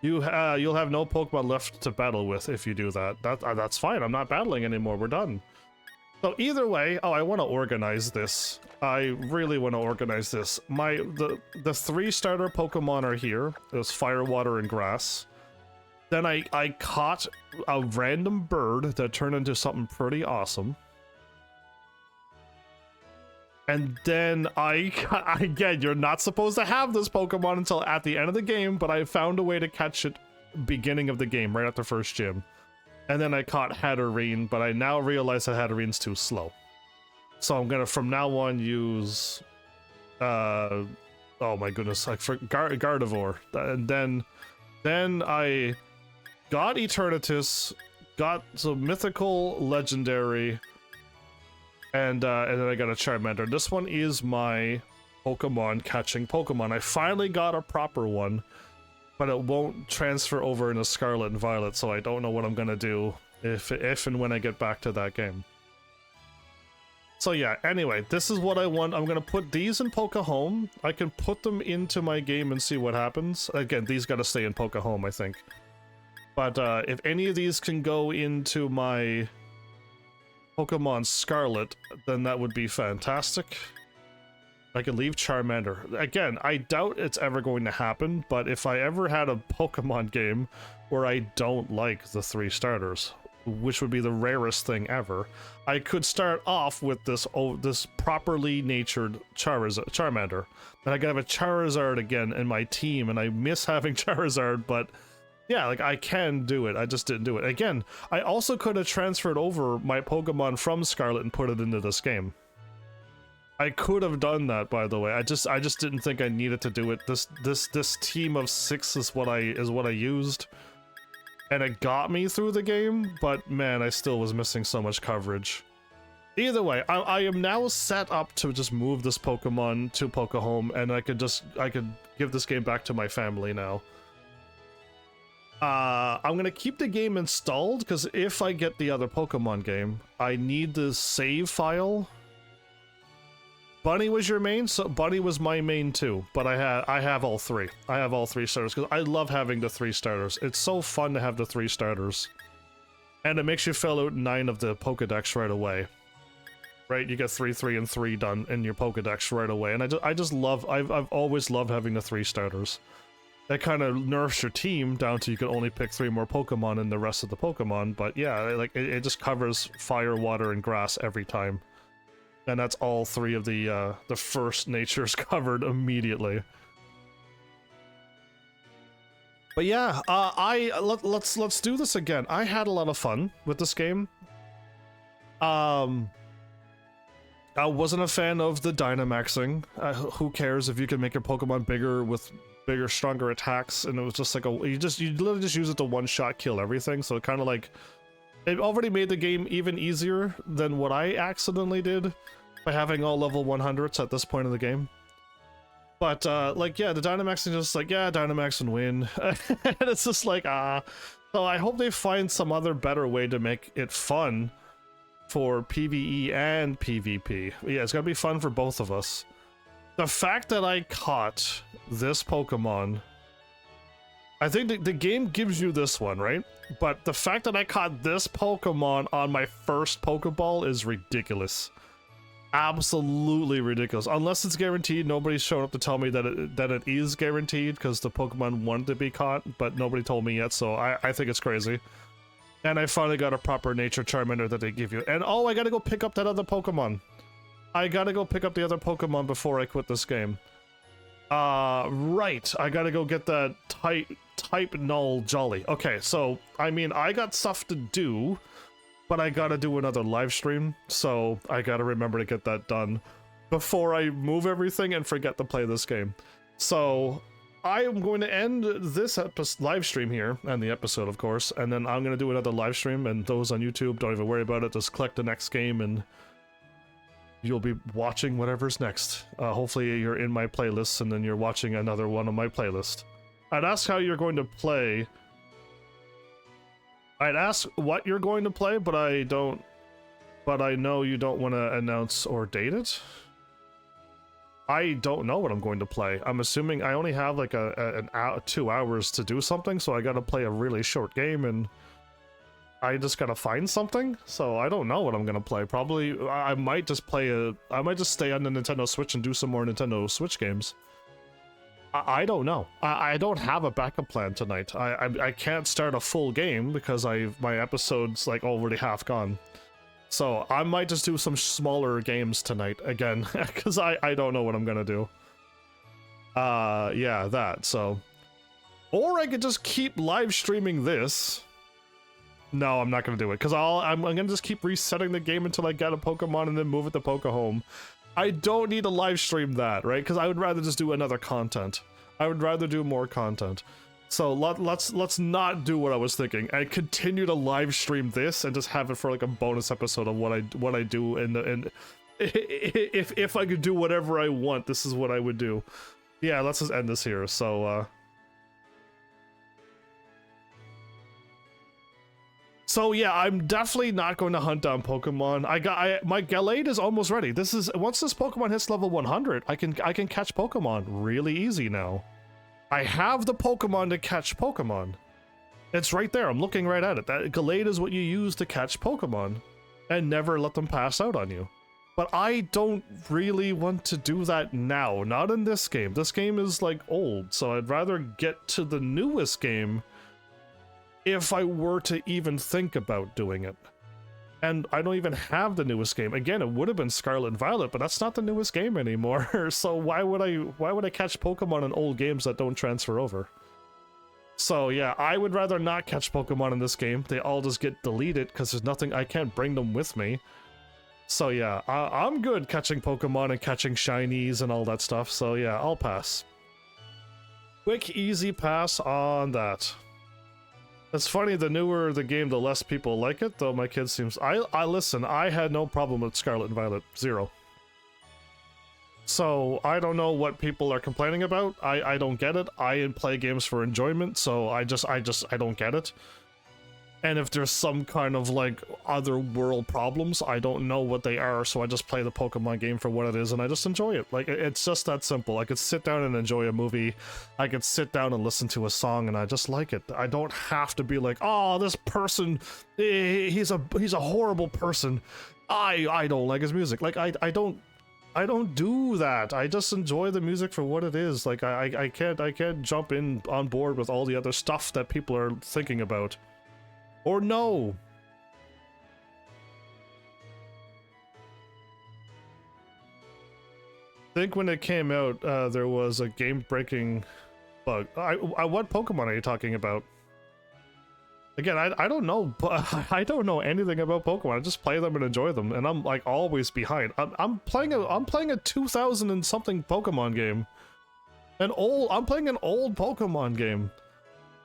A: You'll have no Pokemon left to battle with if you do that. That's fine. I'm not battling anymore. We're done. So either way, oh, I want to organize this. I really want to organize this. The 3 starter Pokemon are here. There's Fire, Water, and Grass. Then I caught a random bird that turned into something pretty awesome. And then again, you're not supposed to have this Pokemon until at the end of the game, but I found a way to catch it beginning of the game, right at the first gym. And then I caught Hatterene, but I now realize that Hatterene's too slow. So I'm gonna, from now on, use... oh my goodness, I forgot Gardevoir. And then I got Eternatus, got some mythical, legendary... And then I got a Charmander. This one is my Pokemon catching Pokemon. I finally got a proper one, but it won't transfer over into Scarlet and Violet, so I don't know what I'm gonna do if and when I get back to that game. So yeah, anyway, this is what I want. I'm gonna put these in Poke-Home. I can put them into my game and see what happens. Again, these gotta stay in Poke-Home, I think. But if any of these can go into my Pokemon Scarlet, then that would be fantastic. I can leave Charmander. Again, I doubt it's ever going to happen, but if I ever had a Pokemon game where I don't like the 3 starters, which would be the rarest thing ever, I could start off with this properly natured Charmander. Then I could have a Charizard again in my team, and I miss having Charizard, but yeah, like, I can do it. I just didn't do it. Again, I also could have transferred over my Pokemon from Scarlet and put it into this game. I could have done that, by the way. I just didn't think I needed to do it. This team of 6 is what I used. And it got me through the game, but man, I still was missing so much coverage. Either way, I am now set up to just move this Pokemon to Poke-Home, and I could give this game back to my family now. I'm gonna keep the game installed, because if I get the other Pokemon game, I need the save file. Bunny was your main? So Bunny was my main too, but I have all 3. I have all 3 starters, because I love having the 3 starters. It's so fun to have the 3 starters. And it makes you fill out 9 of the Pokedex right away. Right? You get 3, 3, and 3 done in your Pokedex right away. And I just love, I've always loved having the 3 starters. That kind of nerfs your team down to you can only pick 3 more Pokemon than the rest of the Pokemon, but yeah, like it just covers Fire, Water, and Grass every time. And that's all 3 of the first natures covered immediately. But yeah, let's do this again. I had a lot of fun with this game. I wasn't a fan of the Dynamaxing. Who cares if you can make your Pokemon bigger with bigger, stronger attacks, and it was just like you literally just use it to one-shot kill everything, so it kind of like, it already made the game even easier than what I accidentally did by having all level 100s at this point in the game. But, like, yeah, the Dynamaxing is just like, yeah, Dynamax and win. And it's just like, So I hope they find some other better way to make it fun for PvE and PvP. Yeah, it's gonna be fun for both of us. The fact that I caught this Pokemon, I think the game gives you this one, right? But the fact that I caught this Pokemon on my first Pokeball is ridiculous. Absolutely ridiculous. Unless it's guaranteed, nobody's shown up to tell me that it is guaranteed, because the Pokemon wanted to be caught, but nobody told me yet, so I think it's crazy. And I finally got a proper Nature Charmander that they give you. And oh, I gotta go pick up that other Pokemon. I gotta go pick up the other Pokemon before I quit this game. Right. I gotta go get that type null Jolly. Okay, so, I mean, I got stuff to do, but I gotta do another live stream, so I gotta remember to get that done before I move everything and forget to play this game. So, I am going to end this live stream here, and the episode, of course, and then I'm gonna do another live stream, and those on YouTube, don't even worry about it, just click the next game, and you'll be watching whatever's next. Hopefully you're in my playlists and then you're watching another one on my playlist. I'd ask how you're going to play. I'd ask what you're going to play, but I don't. But I know you don't want to announce or date it. I don't know what I'm going to play. I'm assuming I only have like an hour, 2 hours to do something, so I gotta play a really short game, and I just gotta find something. So I don't know what I'm gonna play. Probably I might just play I might just stay on the Nintendo Switch and do some more Nintendo Switch games. I don't know. I don't have a backup plan tonight. I can't start a full game because my episode's like already half gone. So I might just do some smaller games tonight again, because I don't know what I'm gonna do. Yeah, that, so. Or I could just keep live streaming this. No, I'm not gonna do it, because I'm gonna just keep resetting the game until I get a Pokemon and then move it to Poke-Home. I don't need to live stream that, right? Because I would rather just do another content. I would rather do more content. So let's not do what I was thinking and continue to live stream this and just have it for like a bonus episode of what I do, and if I could do whatever I want, this is what I would do. Yeah, let's just end this here. So yeah, I'm definitely not going to hunt down Pokemon. My Gallade is almost ready. This is once this Pokemon hits level 100, I can catch Pokemon really easy now. I have the Pokemon to catch Pokemon. It's right there. I'm looking right at it. That Gallade is what you use to catch Pokemon and never let them pass out on you. But I don't really want to do that now. Not in this game. This game is like old, so I'd rather get to the newest game if I were to even think about doing it. And I don't even have the newest game. Again, it would have been Scarlet and Violet, but that's not the newest game anymore. So why would I catch Pokemon in old games that don't transfer over? So yeah, I would rather not catch Pokemon in this game. They all just get deleted because there's nothing, I can't bring them with me. So yeah, I'm good catching Pokemon and catching shinies and all that stuff. So yeah, I'll pass. Quick, easy pass on that. It's funny, the newer the game, the less people like it, though my kid seems... I listen, I had no problem with Scarlet and Violet. Zero. So, I don't know what people are complaining about. I don't get it. I play games for enjoyment, so I don't get it. And if there's some kind of, like, other world problems, I don't know what they are, so I just play the Pokemon game for what it is, and I just enjoy it. Like, it's just that simple. I could sit down and enjoy a movie, I could sit down and listen to a song, and I just like it. I don't have to be like, oh, this person, he's a horrible person. I don't like his music. Like, I don't do that. I just enjoy the music for what it is. Like, I can't jump in on board with all the other stuff that people are thinking about. Or no. I think when it came out, there was a game-breaking bug. What Pokemon are you talking about? Again, I don't know. I don't know anything about Pokemon. I just play them and enjoy them, and I'm like always behind. I'm playing a 2000 and something Pokemon game. I'm playing an old Pokemon game.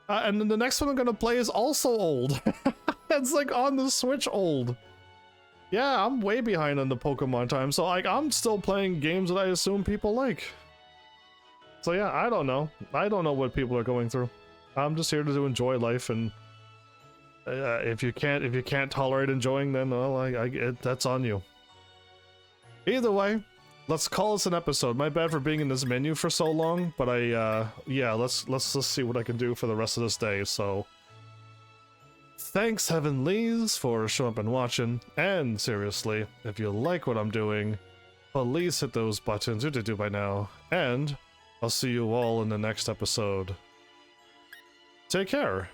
A: And then the next one I'm gonna play is also old. It's like on the Switch old. Yeah, I'm way behind on the Pokemon time, so like I'm still playing games that I assume people like. So yeah, I don't know. I don't know what people are going through. I'm just here to enjoy life, and if you can't tolerate enjoying, then well, that's on you. Either way, let's call this an episode. My bad for being in this menu for so long, but yeah, let's see what I can do for the rest of this day. So, thanks Heavenlies for showing up and watching, and seriously, if you like what I'm doing, please hit those buttons you did do by now, and I'll see you all in the next episode. Take care.